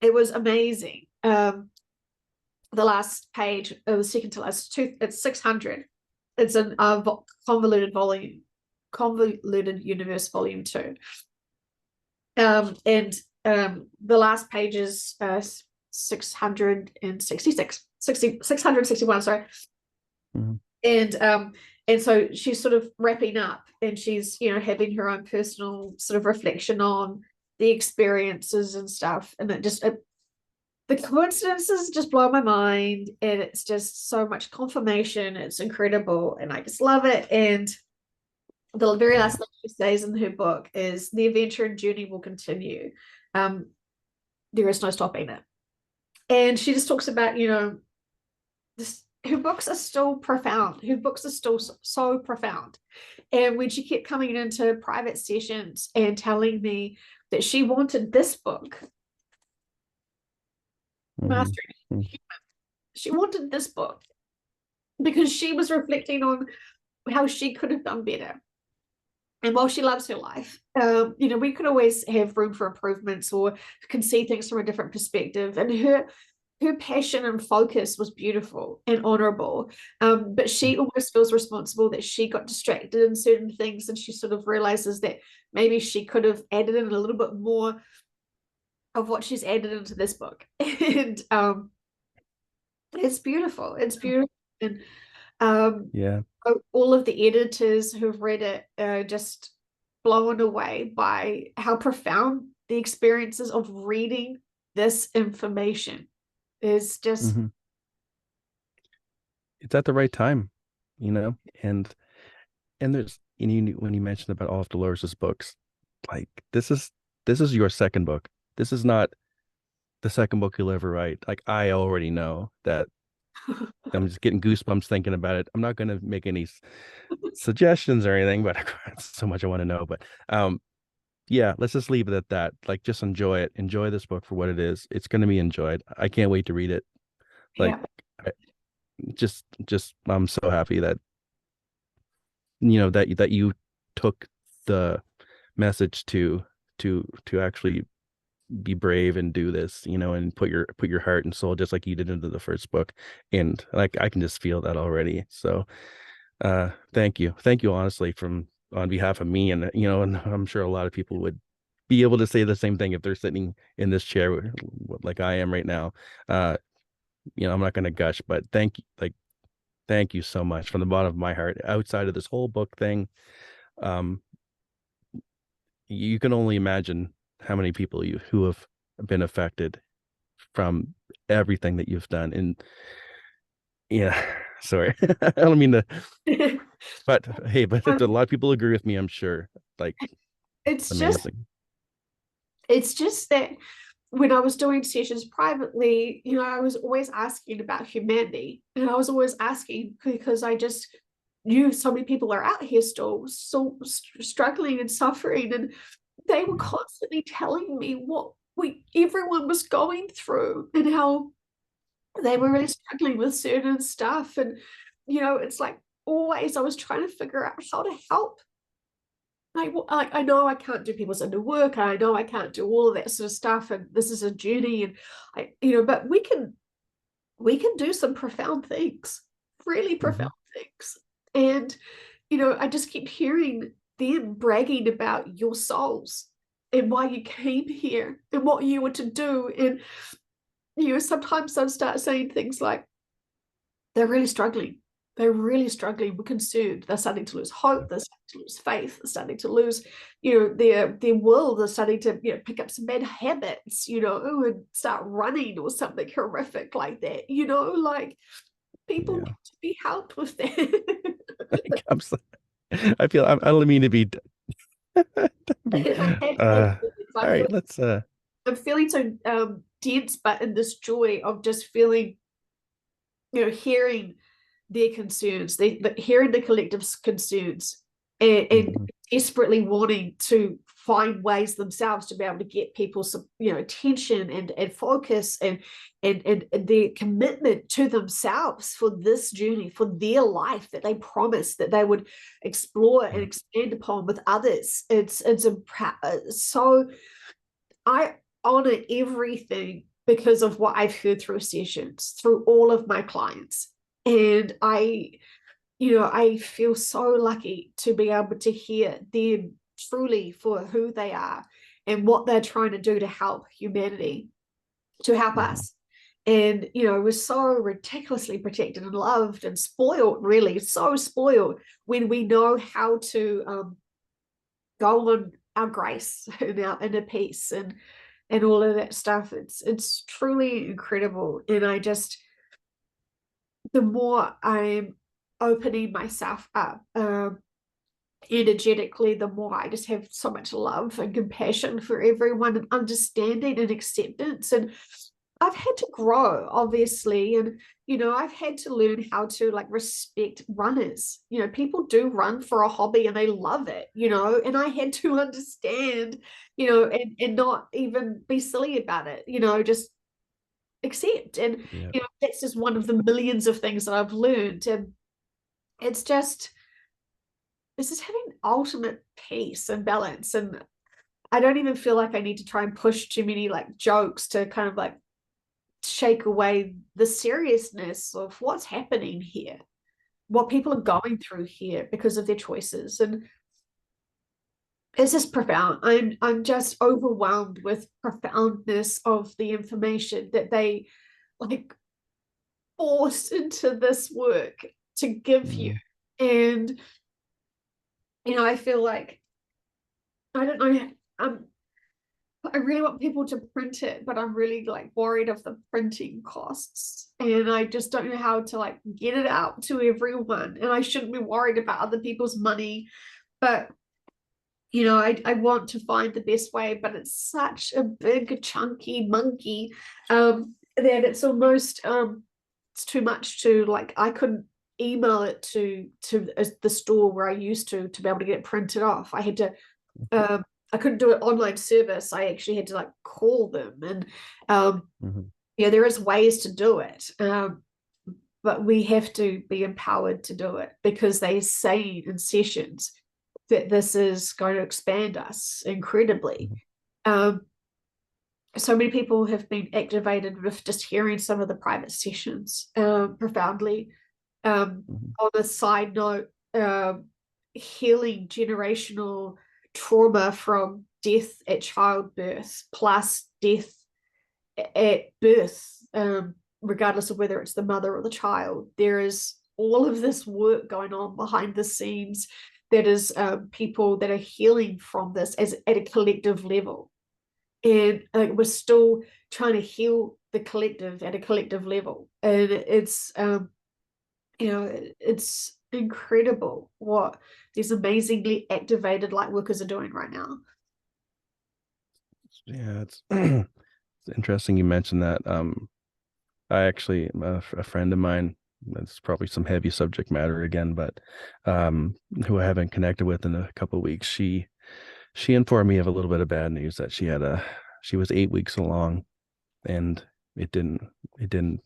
it was amazing. The last page, the second to last, it's 600. It's an convoluted universe volume 2. And the last page is 666, 661, sorry.
Mm-hmm.
And so she's sort of wrapping up, and she's, having her own personal sort of reflection on the experiences and stuff. And the coincidences just blow my mind, and it's just so much confirmation. It's incredible, and I just love it. And the very last thing she says in her book is the adventure and journey will continue. There is no stopping it. And she just talks about, her books are still profound. Her books are still so profound. And when she kept coming into private sessions and telling me that she wanted this book, Mastering Human, she wanted this book because she was reflecting on how she could have done better. And while she loves her life, we could always have room for improvements, or can see things from a different perspective. And her passion and focus was beautiful and honorable. But she almost feels responsible that she got distracted in certain things, and she sort of realizes that maybe she could have added in a little bit more of what she's added into this book. And it's beautiful. It's beautiful. And
Yeah.
all of the editors who've read it are just blown away by how profound the experiences of reading this information is. Just
It's at the right time, you know, and there's, when you mentioned about all of Dolores's books, like this is your second book. This is not the second book you'll ever write. Like, I already know that. I'm just getting goosebumps thinking about it. I'm not going to make any suggestions or anything, but so much I want to know. But yeah, let's just leave it at that. Like, just enjoy it. Enjoy this book for what it is. It's going to be enjoyed. I can't wait to read it. Like,
yeah.
I, just I'm so happy that that you took the message to actually be brave and do this, and put your heart and soul, just like you did into the first book. And like, I can just feel that already. So thank you honestly, from on behalf of me, and and I'm sure a lot of people would be able to say the same thing if they're sitting in this chair like I am right now. I'm not going to gush, but thank you so much from the bottom of my heart. Outside of this whole book thing, um you can only imagine how many people who have been affected from everything that you've done. And yeah, sorry, I don't mean to, but hey, but a lot of people agree with me, I'm sure. Like, it's
it's just
amazing.
it's just that when I was doing sessions privately, I was always asking about humanity, and I was always asking because I just knew so many people are out here still so struggling and suffering, and they were constantly telling me what everyone was going through, and how they were really struggling with certain stuff. And it's like always I was trying to figure out how to help. I know I can't do people's inner work. I know I can't do all of that sort of stuff, and this is a journey, and but we can do some profound things, really
Mm-hmm.
profound things. And I just keep hearing them bragging about your souls and why you came here and what you were to do. And sometimes they'll start saying things like, they're really struggling. They're really struggling. We're concerned. They're starting to lose hope. They're starting to lose faith. They're starting to lose, their will. They're starting to, pick up some bad habits, and start running or something horrific like that. Like, people
Yeah.
need to be helped with that.
I'm so, I don't mean to be be
I have to
all
I'm
right,
feeling,
let's
I'm feeling so dense, but in this joy of just feeling, hearing their concerns, hearing the collective's concerns, and
mhm.
desperately wanting to find ways themselves to be able to get people's, attention and focus and their commitment to themselves for this journey, for their life that they promised that they would explore and expand upon with others. It's so I honor everything because of what I've heard through sessions, through all of my clients. And I feel so lucky to be able to hear them truly for who they are and what they're trying to do to help humanity, to help
Mm-hmm.
us. And, we're so ridiculously protected and loved and spoiled, really, so spoiled when we know how to go on our grace and our inner peace and all of that stuff. It's truly incredible. And the more I'm opening myself up energetically, the more I just have so much love and compassion for everyone and understanding and acceptance. And I've had to grow, obviously, and I've had to learn how to like respect runners. People do run for a hobby and they love it, and I had to understand, and not even be silly about it, just accept. And
Yeah.
that's just one of the millions of things that I've learned. And it's just having ultimate peace and balance. And I don't even feel like I need to try and push too many like jokes to kind of like shake away the seriousness of what's happening here, what people are going through here because of their choices. And it's just profound. I'm just overwhelmed with profoundness of the information that they like forced into this work to give you.
Mm-hmm.
And I feel like I don't know. I really want people to print it, but I'm really like worried of the printing costs. And I just don't know how to like get it out to everyone. And I shouldn't be worried about other people's money. But I want to find the best way, but it's such a big chunky monkey that it's almost it's too much to like I couldn't email it to the store where I used to be able to get it printed off. I had to I couldn't do it online service. I actually had to like call them. And
Mm-hmm.
there is ways to do it. But we have to be empowered to do it because they say in sessions that this is going to expand us incredibly. Um, so many people have been activated with just hearing some of the private sessions profoundly.
Mm-hmm.
On a side note, healing generational trauma from death at childbirth plus death at birth, regardless of whether it's the mother or the child. There is all of this work going on behind the scenes that is people that are healing from this as at a collective level. And we're still trying to heal the collective at a collective level. And it's incredible what these amazingly activated light workers are doing right now.
Yeah, it's it's interesting you mentioned that. I actually, a friend of mine, that's probably some heavy subject matter again, but who I haven't connected with in a couple of weeks, she informed me of a little bit of bad news that she was 8 weeks along and it didn't it didn't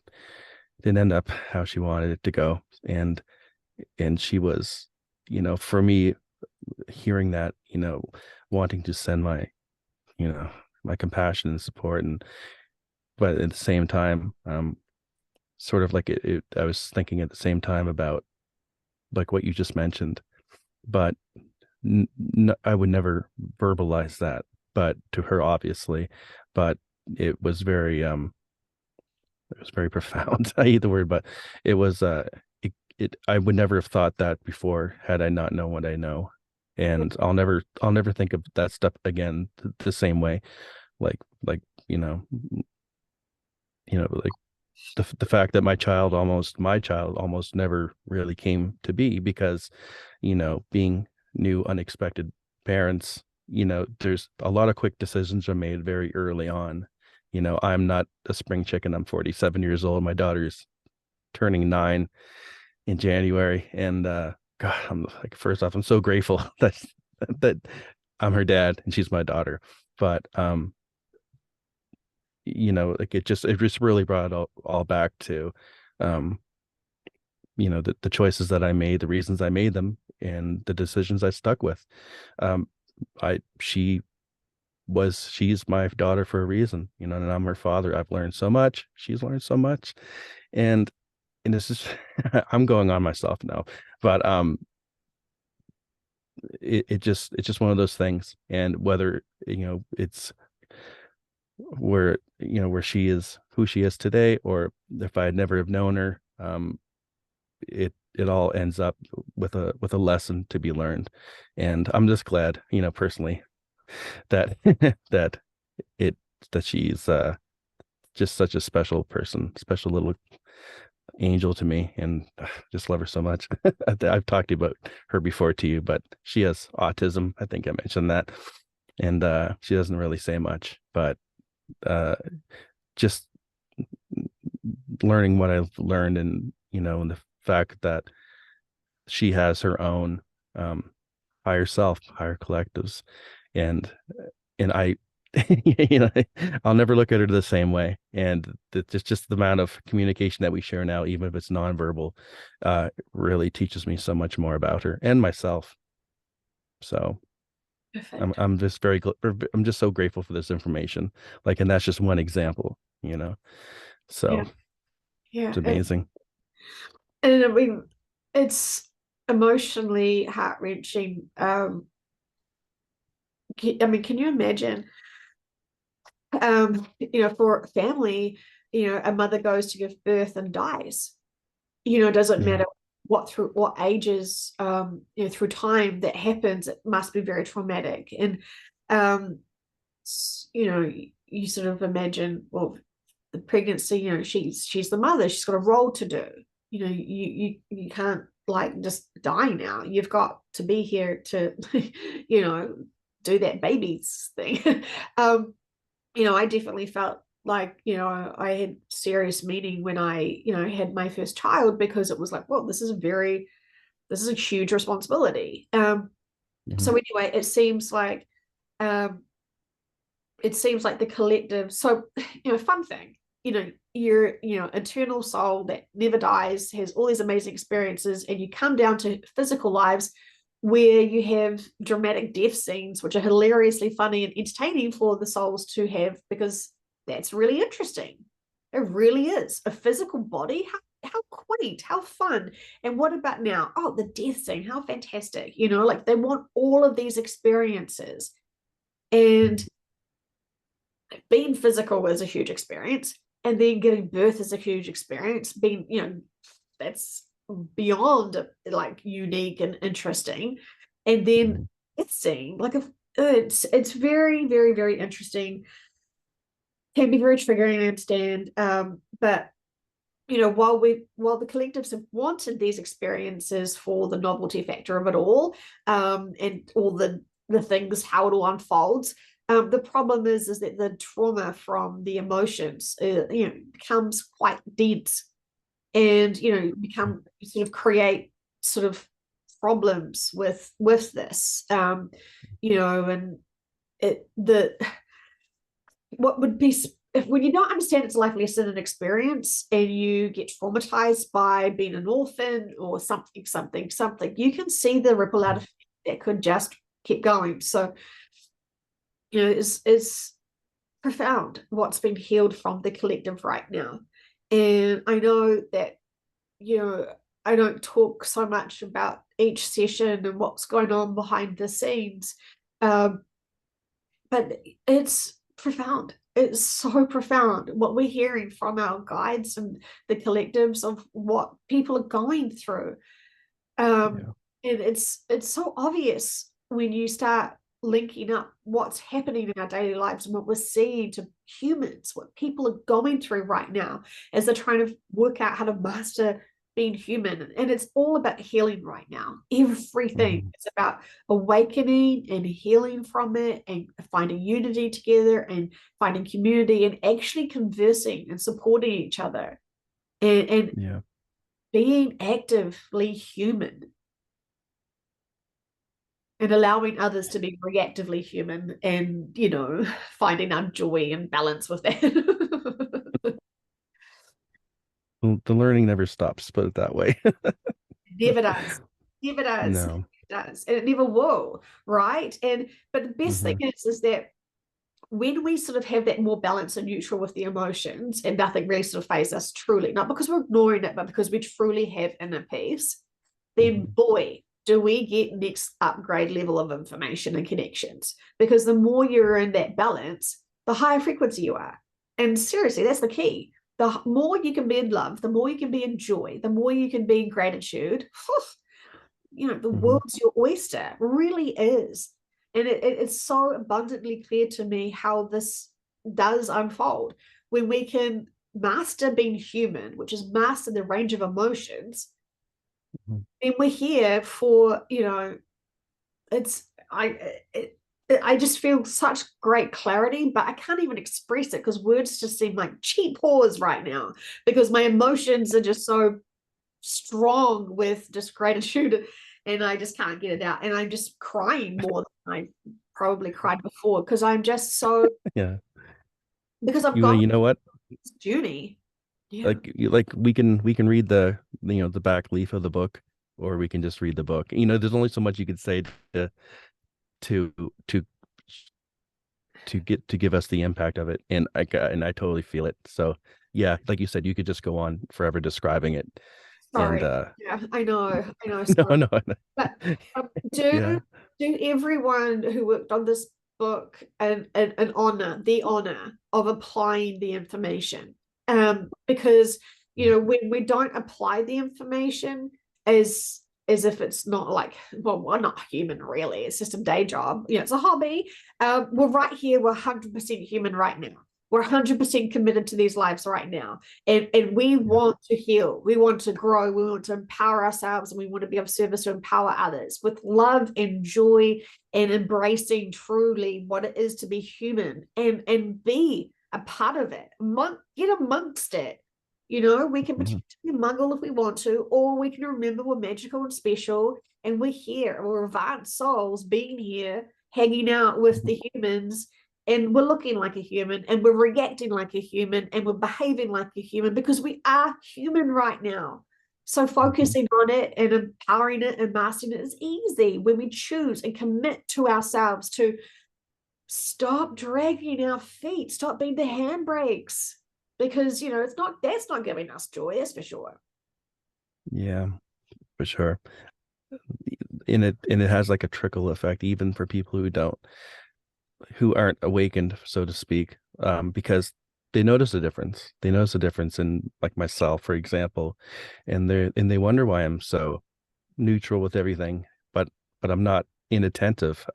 didn't end up how she wanted it to go. And she was, for me, hearing that, wanting to send my compassion and support, but at the same time, sort of like I was thinking at the same time about like what you just mentioned, but I would never verbalize that, but to her, obviously, but it was very, it was very profound. I hate the word, but it was, I would never have thought that before had I not known what I know. And I'll never think of that stuff again the same way. Like, you know, like the fact that my child almost never really came to be because, being new, unexpected parents, there's a lot of quick decisions are made very early on. I'm not a spring chicken. I'm 47 years old. My daughter's turning 9 in January. And God, I'm like, first off, I'm so grateful that I'm her dad and she's my daughter. But like it just really brought it all back to um, the choices that I made, the reasons I made them, and the decisions I stuck with. Um, I she's my daughter for a reason, and I'm her father. I've learned so much. She's learned so much. And this is I'm going on myself now, but it's just one of those things. And whether, it's where she is, who she is today, or if I had never have known her, it all ends up with a lesson to be learned. And I'm just glad, personally, that that it that she's just such a special person, special little angel to me, and just love her so much. I've talked about her before to you, but she has autism. I think I mentioned that, and she doesn't really say much, but uh, just learning what I've learned, and the fact that she has her own um, higher self, higher collectives, and I, I'll never look at her the same way. And just the amount of communication that we share now, even if it's nonverbal, really teaches me so much more about her and myself. So I'm
Perfect.
I'm just very I'm just so grateful for this information. Like, and that's just one example,
Yeah.
So it's
Yeah.
amazing.
And I mean, it's emotionally heart-wrenching. I mean, can you imagine, for a family, a mother goes to give birth and dies. It doesn't
Yeah.
matter through what ages, through time that happens, it must be very traumatic. And um, you sort of imagine, well, the pregnancy, she's the mother, she's got a role to do. You can't like just die now. You've got to be here to, you know, do that babies thing. I definitely felt like, I had serious meaning when I, had my first child, because it was like, well, this is a huge responsibility. So
Mhm.
anyway, um, it seems like the collective. So, fun thing, your, eternal soul that never dies has all these amazing experiences, and you come down to physical lives where you have dramatic death scenes, which are hilariously funny and entertaining for the souls to have, because that's really interesting. It really is a physical body. How quaint, how fun. And what about now? Oh, the death scene, how fantastic. Like they want all of these experiences. And being physical is a huge experience, and then giving birth is a huge experience. Being, that's beyond like unique and interesting. And then
Mhm.
it's seeing like it's very, very, very interesting. Can be very triggering, I understand. But while the collectives have wanted these experiences for the novelty factor of it all, and all the things, how it all unfolds, the problem is that the trauma from the emotions, becomes quite dense, and become sort of create sort of problems with this, and it the what would be, if when you don't understand its life lesson and experience, and you get traumatized by being an orphan or something, you can see the ripple out of that could just keep going. So it's profound what's been healed from the collective right now. And I know that, you know I don't talk so much about each session and what's going on behind the scenes, um, but it's profound. It's so profound what we're hearing from our guides and the collectives of what people are going through. Um,
Yeah.
and it's so obvious when you start linking up what's happening in our daily lives and what we're seeing to humans, what people are going through right now as they're trying to work out how to master being human. And it's all about healing right now. Everything
Mhm.
is about awakening and healing from it, and finding unity together, and finding community, and actually conversing and supporting each other, and
Yeah.
being actively human. and allowing others to be reactively human, and finding our joy and balance with that.
The learning never stops, put it that way.
Never does. Never does.
No.
It does. And it never will, right? But the best thing
Hmm.
is that when we sort of have that more balance and neutral with the emotions, and nothing really sort of phases us truly, not because we're ignoring it, but because we truly have inner peace, then
Hmm.
boy, do we get next upgrade level of information and connections. Because the more you're in that balance, the higher frequency you are. And seriously, that's the key. The more you can be in love, the more you can be in joy, the more you can be in gratitude. The
Hmm.
world's your oyster, really is. And it's so abundantly clear to me how this does unfold when we can master being human, which is master the range of emotions. And we're here for, it's I just feel such great clarity, but I can't even express it because words just seem like cheap whores right now, because my emotions are just so strong with just gratitude, and I just can't get it out. And I'm just crying more than I probably cried before, because I'm just so,
Yeah.
because I've
You
gone
know what?
this journey. Yeah.
Like we can read the the back leaf of the book, or we can just read the book. There's only so much you could say to to to to give us the impact of it, and I totally feel it. So yeah, like you said, you could just go on forever describing it. And
Sorry. Yeah, I know,
no,
sorry.
no,
But do
yeah.
everyone who worked on this book an honor, the honor of applying the information. Because when we don't apply the information as if it's not like, well, we're not human really. It's just a day job. It's a hobby. We're right here. We're 100% human right now. We're 100% committed to these lives right now. And we
Yeah.
want to heal. We want to grow. We want to empower ourselves, and we want to be of service to empower others with love and joy, and embracing truly what it is to be human, and be a part of it. Get amongst it. We can
Mhm.
pretend to be muggle if we want to, or we can remember we're magical and special, and we're here. We're advanced souls being here, hanging out with
Mhm.
the humans, and we're looking like a human, and we're reacting like a human, and we're behaving like a human, because we are human right now. So
Mhm.
focusing on it and empowering it and mastering it is easy when we choose and commit to ourselves to stop dragging our feet, stop being the handbrakes, because that's not giving us joy, that's for sure.
Yeah, for sure. And it has like a trickle effect even for people who aren't awakened, so to speak, because they notice a difference. They notice a difference in, like, myself, for example, and they wonder why I'm so neutral with everything, but I'm not inattentive.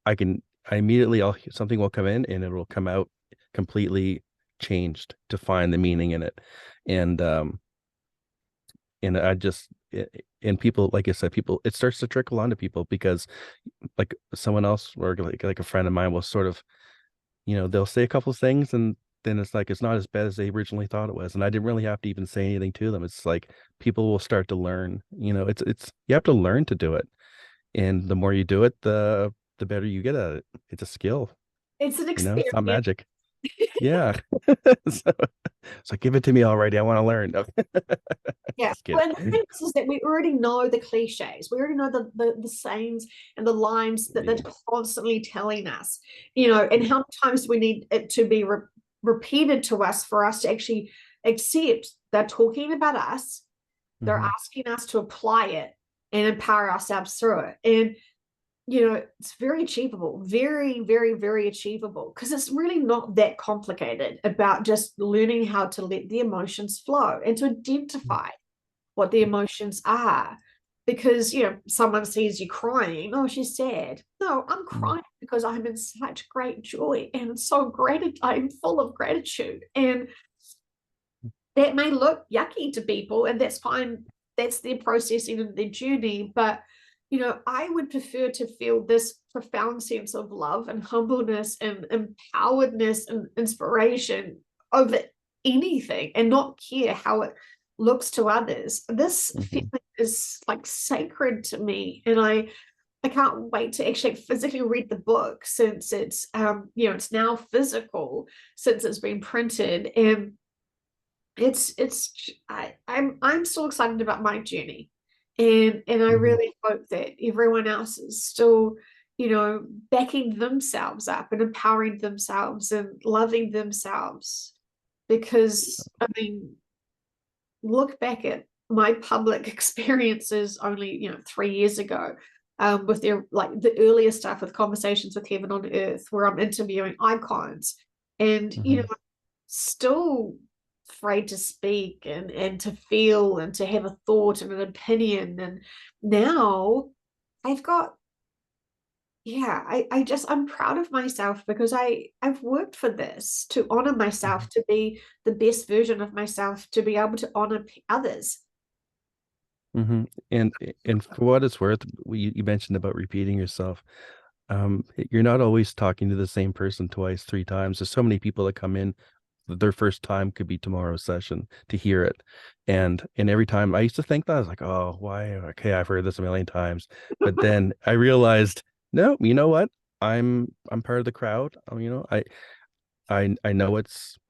I can I immediately I'll something will come in and it will come out completely changed to find the meaning in it. And and I just and people, like I said, people, it starts to trickle onto people because, like, someone else, or like a friend of mine will sort of, they'll say a couple of things, and then it's like it's not as bad as they originally thought it was, and I didn't really have to even say anything to them. It's like people will start to learn. It's you have to learn to do it, and the more you do it, the better you get at it. It's a skill.
It's an
It's not
experience.
magic. Yeah. so, so give it to me already. I want to learn. No.
Yeah.
Just kidding.
Well, and the thing is that we already know the cliches. We already know the sayings and the lines that they're
Yeah.
constantly telling us, and how many times we need it to be repeated to us for us to actually accept they're talking about us. They're
Hmm.
asking us to apply it and empower ourselves through it. And it's very achievable, very, very, very achievable, because it's really not that complicated about just learning how to let the emotions flow and to identify what the emotions are. Because someone sees you crying, oh, she's sad. No, I'm
Hmm.
crying because I'm in such great joy and so gratitude. I'm full of gratitude, and that may look yucky to people, and that's fine. That's their processing and their journey. But I would prefer to feel this profound sense of love and humbleness and empoweredness and inspiration over anything, and not care how it looks to others. This
Hmm.
feeling is like sacred to me, and I can't wait to actually physically read the book, since it's it's now physical, since it's been printed. And I'm still excited about my journey. And I
Mhm.
really hope that everyone else is still, backing themselves up and empowering themselves and loving themselves. Because I mean, look back at my public experiences only 3 years ago, with their like the earlier stuff with Conversations with Heaven on Earth, where I'm interviewing icons, and
Mhm.
still afraid to speak and to feel and to have a thought and an opinion. And now I've got, yeah, I'm proud of myself, because I've worked for this, to honor myself,
Mhm.
to be the best version of myself, to be able to honor others.
Mhm. And for what it's worth, you mentioned about repeating yourself. You're not always talking to the same person twice, three times. There's so many people that come in, their first time could be tomorrow's session to hear it. And every time I used to think that, I was like, oh, why? Okay, I've heard this a million times. But then I realized, no, you know what? I'm part of the crowd. I know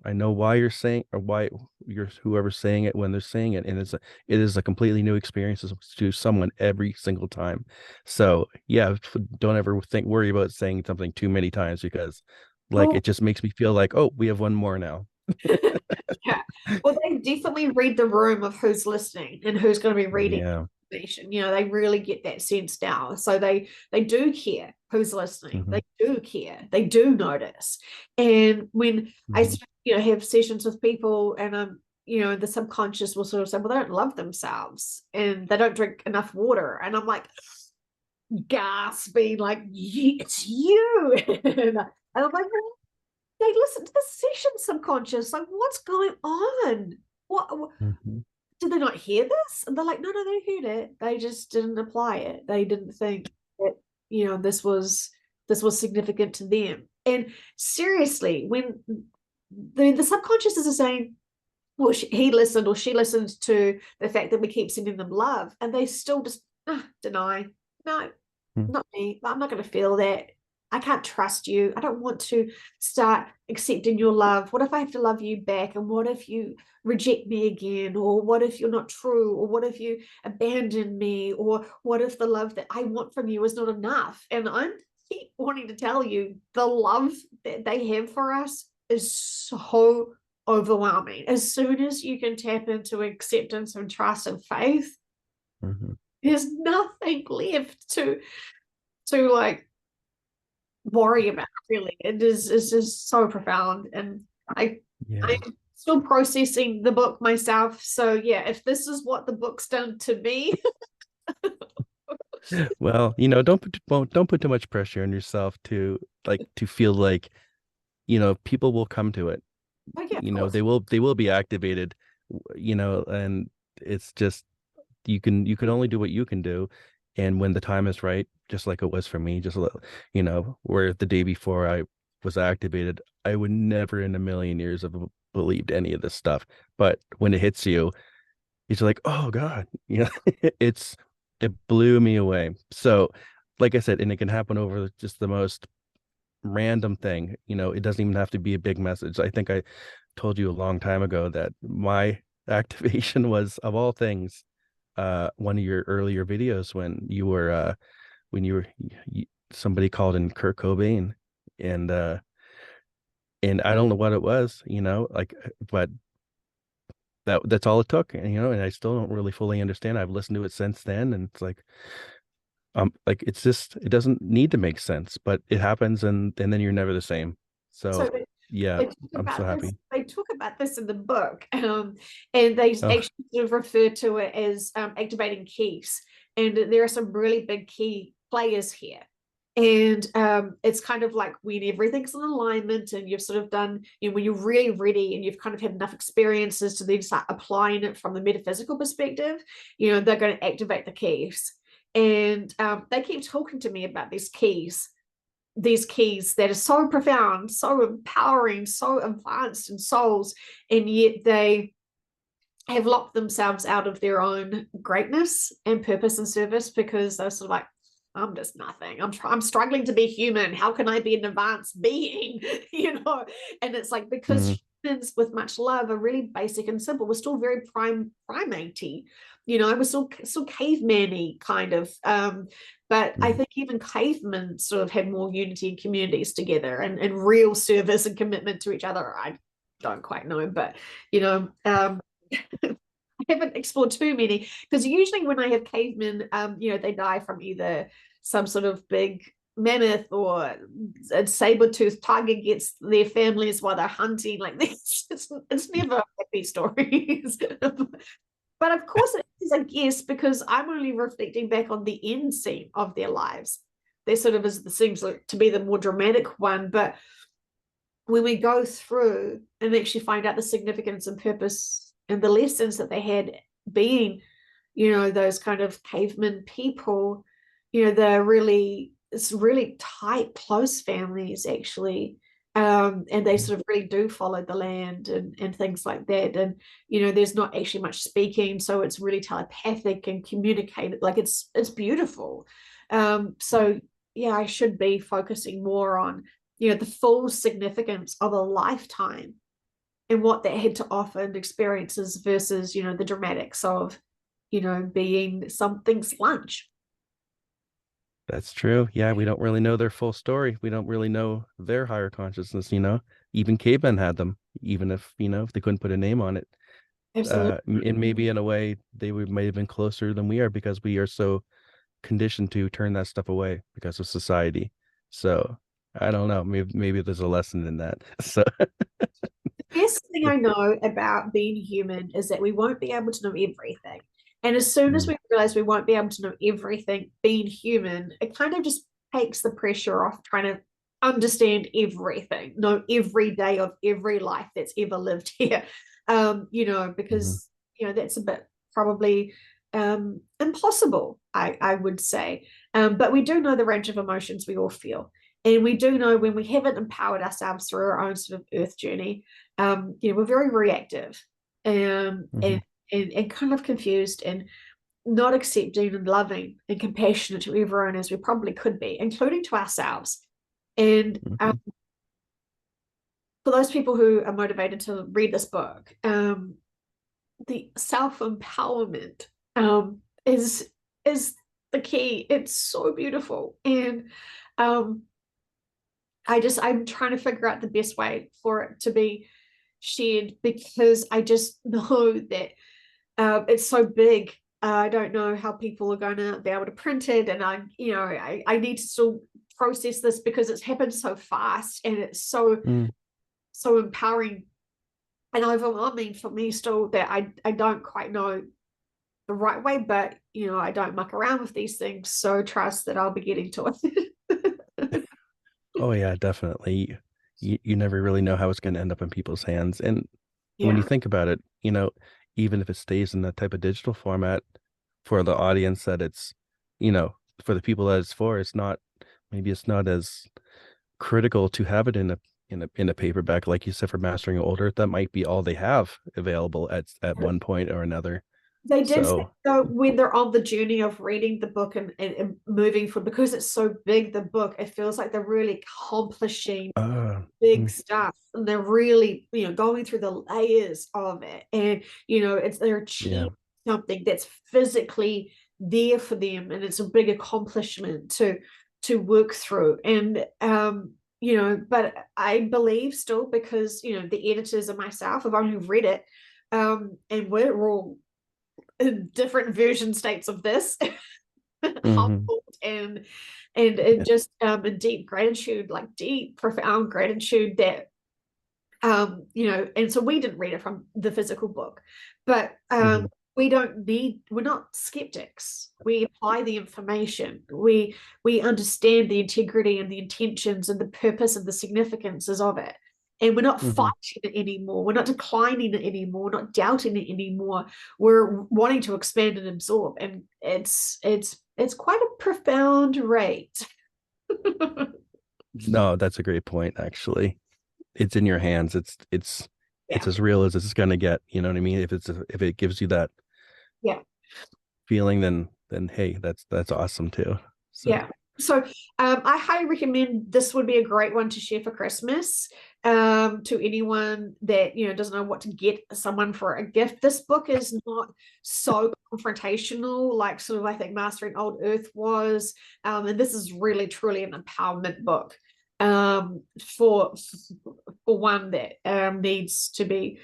I know why you're saying, or why you're whoever's saying it when they're saying it, and it is a completely new experience to someone every single time. So yeah, don't ever worry about saying something too many times, because like
Well,
it just makes me feel like, oh, we have one more now.
yeah. Well, they definitely read the room of who's listening and who's going to be reading
Yeah.
information. They really get that sense now. So they do care who's listening.
Hmm.
They do care. They do notice. And when I
Hmm.
have sessions with people, and the subconscious will sort of say, well, they don't love themselves and they don't drink enough water. And I'm like gasping, like, it's you. And I'm like, they listen to the session subconscious. Like, what's going on? What
Hmm.
did they not hear this? And they're like, no, no, they heard it. They just didn't apply it. They didn't think that, this was significant to them. And seriously, when the subconscious is saying, well, he listened or she listened to the fact that we keep sending them love, and they still just deny. No, not me. I'm not going to feel that. I can't trust you. I don't want to start accepting your love. What if I have to love you back? And what if you reject me again? Or what if you're not true? Or what if you abandon me? Or what if the love that I want from you is not enough? And I'm keep wanting to tell you, the love that they have for us is so overwhelming. As soon as you can tap into acceptance and trust and faith,
Hmm.
there's nothing left to like worry about, really. It's just so profound. And I'm
Yeah.
still processing the book myself. So yeah, if this is what the book's done to me.
Well, don't put too much pressure on yourself to feel like, people will come to it.
Oh yeah, of course.
They will be activated, and it's just you can only do what you can do. And when the time is right, just like it was for me, where the day before I was activated, I would never in a million years have believed any of this stuff. But when it hits you, it's like, oh God, it's it blew me away. So like I said, and it can happen over just the most random thing. It doesn't even have to be a big message. I think I told you a long time ago that my activation was, of all things, one of your earlier videos when somebody called in Kurt Cobain, and and I don't know what it was, but that's all it took. And I still don't really fully understand. I've listened to it since then, and it's like it's just, it doesn't need to make sense, but it happens, and then you're never the same.
So
So yeah,
they talk
I'm so
about this.
happy.
They talk about this in the book, and they
Oh.
actually sort of refer to it as activating keys. And there are some really big key players here. And it's kind of like when everything's in alignment, and you've sort of done, when you're really ready and you've kind of had enough experiences to then start applying it from the metaphysical perspective, they're going to activate the keys. And they keep talking to me about these keys that are so profound, so empowering, so advanced in souls, and yet they have locked themselves out of their own greatness and purpose and service, because they're sort of like, I'm just nothing. I'm struggling to be human. How can I be an advanced being? And it's like,
Mhm.
because humans with much love are really basic and simple. We're still very primatey, we're still caveman-y kind of. But I
Mhm.
think even cavemen sort of had more unity and communities together, and real service and commitment to each other. I don't quite know, but I haven't explored too many, because usually when I have cavemen, they die from either some sort of big mammoth, or a saber-toothed tiger gets their families while they're hunting. Like this, it's never happy stories. But of course it is, I guess, because I'm only reflecting back on the end scene of their lives. There sort of is, seems like to be the more dramatic one. But when we go through and actually find out the significance and purpose and the lessons that they had, being, those kind of caveman people, they're really, it's really tight, close families actually. And they sort of really do follow the land, and things like that. And, there's not actually much speaking. So it's really telepathic and communicated. Like it's beautiful. So yeah, I should be focusing more on, the full significance of a lifetime and what that had to offer and experiences, versus, the dramatics of, being something's lunch.
That's true. Yeah, we don't really know their full story. We don't really know their higher consciousness, you know. Even cavemen had them, even if, if they couldn't put a name on it.
Absolutely.
And maybe in a way they would might have been closer than we are because we are so conditioned to turn that stuff away because of society. So I don't know. Maybe there's a lesson in that. So
The best thing I know about being human is that we won't be able to know everything. And as soon as
mm,
we realize we won't be able to know everything being human, it kind of just takes the pressure off trying to understand everything, know every day of every life that's ever lived here.
mhm,
Because, that's a bit probably impossible, I would say. But we do know the range of emotions we all feel. And we do know when we haven't empowered ourselves through our own sort of earth journey, we're very reactive,
mhm,
and kind of confused, and not accepting and loving and compassionate to everyone as we probably could be, including to ourselves. And
mhm.
for those people who are motivated to read this book, the self empowerment is the key. It's so beautiful, and um, I'm trying to figure out the best way for it to be shared, because I just know that it's so big. I don't know how people are going to be able to print it, and I need to still process this, because it's happened so fast, and it's
Mm.
so empowering and overwhelming for me still, that I don't quite know the right way. But I don't muck around with these things, so trust that I'll be getting to it.
Oh yeah, definitely. You never really know how it's going to end up in people's hands. And when you
Yeah.
think about it, even if it stays in that type of digital format for the audience that it's, for the people that it's for, maybe it's not as critical to have it in a paperback, like you said, for mastering older. That might be all they have available at one point or another.
They did say,
So,
so when they're on the journey of reading the book, and moving forward, because it's so big, the book, it feels like they're really accomplishing big
mm,
stuff, and they're really, going through the layers of it. And, they're
yeah.
achieving something that's physically there for them. And it's a big accomplishment to work through. And, but I believe still, because, the editors and myself have only read it. And we're all in different version states of this.
Hmm.
Humbled, and just in deep gratitude, like deep profound gratitude, that and so we didn't read it from the physical book, but
Hmm.
we're not skeptics. We apply the information. We understand the integrity and the intentions and the purpose and the significances of it. And we're not
Hmm.
fighting it anymore. We're not declining it anymore. We're not doubting it anymore. We're wanting to expand and absorb. And it's quite a profound rate.
No, that's a great point, actually. It's in your hands. It's
Yeah.
as real as it's gonna get. You know what I mean? If it gives you that
Yeah.
feeling, then hey, that's awesome too. So
Yeah. So I highly recommend this would be a great one to share for Christmas to anyone that doesn't know what to get someone for a gift. This book is not so confrontational, like sort of I think Mastering Old Earth was, and this is really truly an empowerment book for one that needs to be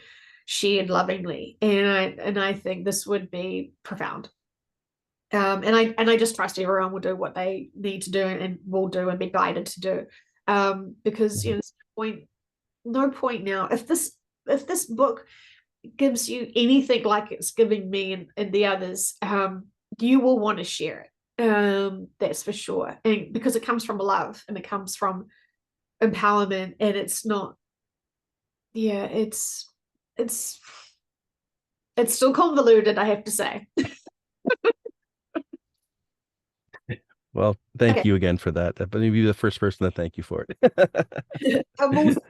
shared lovingly, and I think this would be profound. And I just trust everyone will do what they need to do and will do and be guided to do. Because
mhm.
there's no point now. If this book gives you anything like it's giving me and the others, you will want to share it. That's for sure. And because it comes from love and it comes from empowerment, and it's not, yeah, it's it's still convoluted, I have to say.
Well, thank
Okay.
you again for that. But maybe you're the first person to thank you for it.
Also,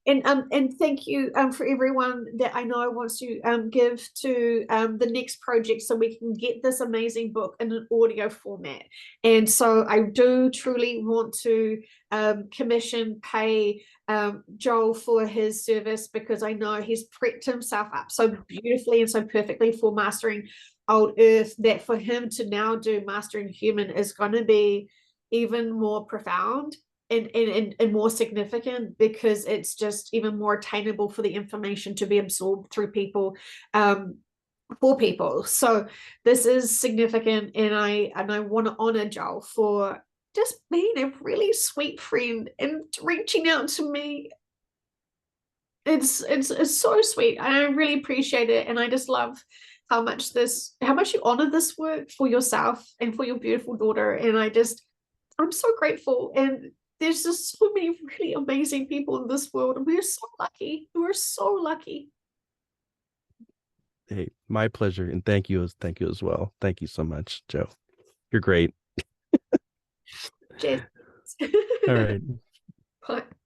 and thank you for everyone that I know wants to give to the next project so we can get this amazing book in an audio format. And so I do truly want to pay Joel for his service, because I know he's prepped himself up so beautifully and so perfectly for Mastering Old Earth, that for him to now do Mastering Human is going to be even more profound and more significant, because it's just even more attainable for the information to be absorbed through people, for people. So this is significant, and I want to honor Joel for just being a really sweet friend and reaching out to me. It's so sweet. I really appreciate it, and I just love how much you honor this work for yourself and for your beautiful daughter. And I'm so grateful. And there's just so many really amazing people in this world, and we're so lucky. We're so lucky.
Hey, my pleasure, and thank you as well. Thank you so much, Joe. You're great.
Cheers.
All right.
Bye.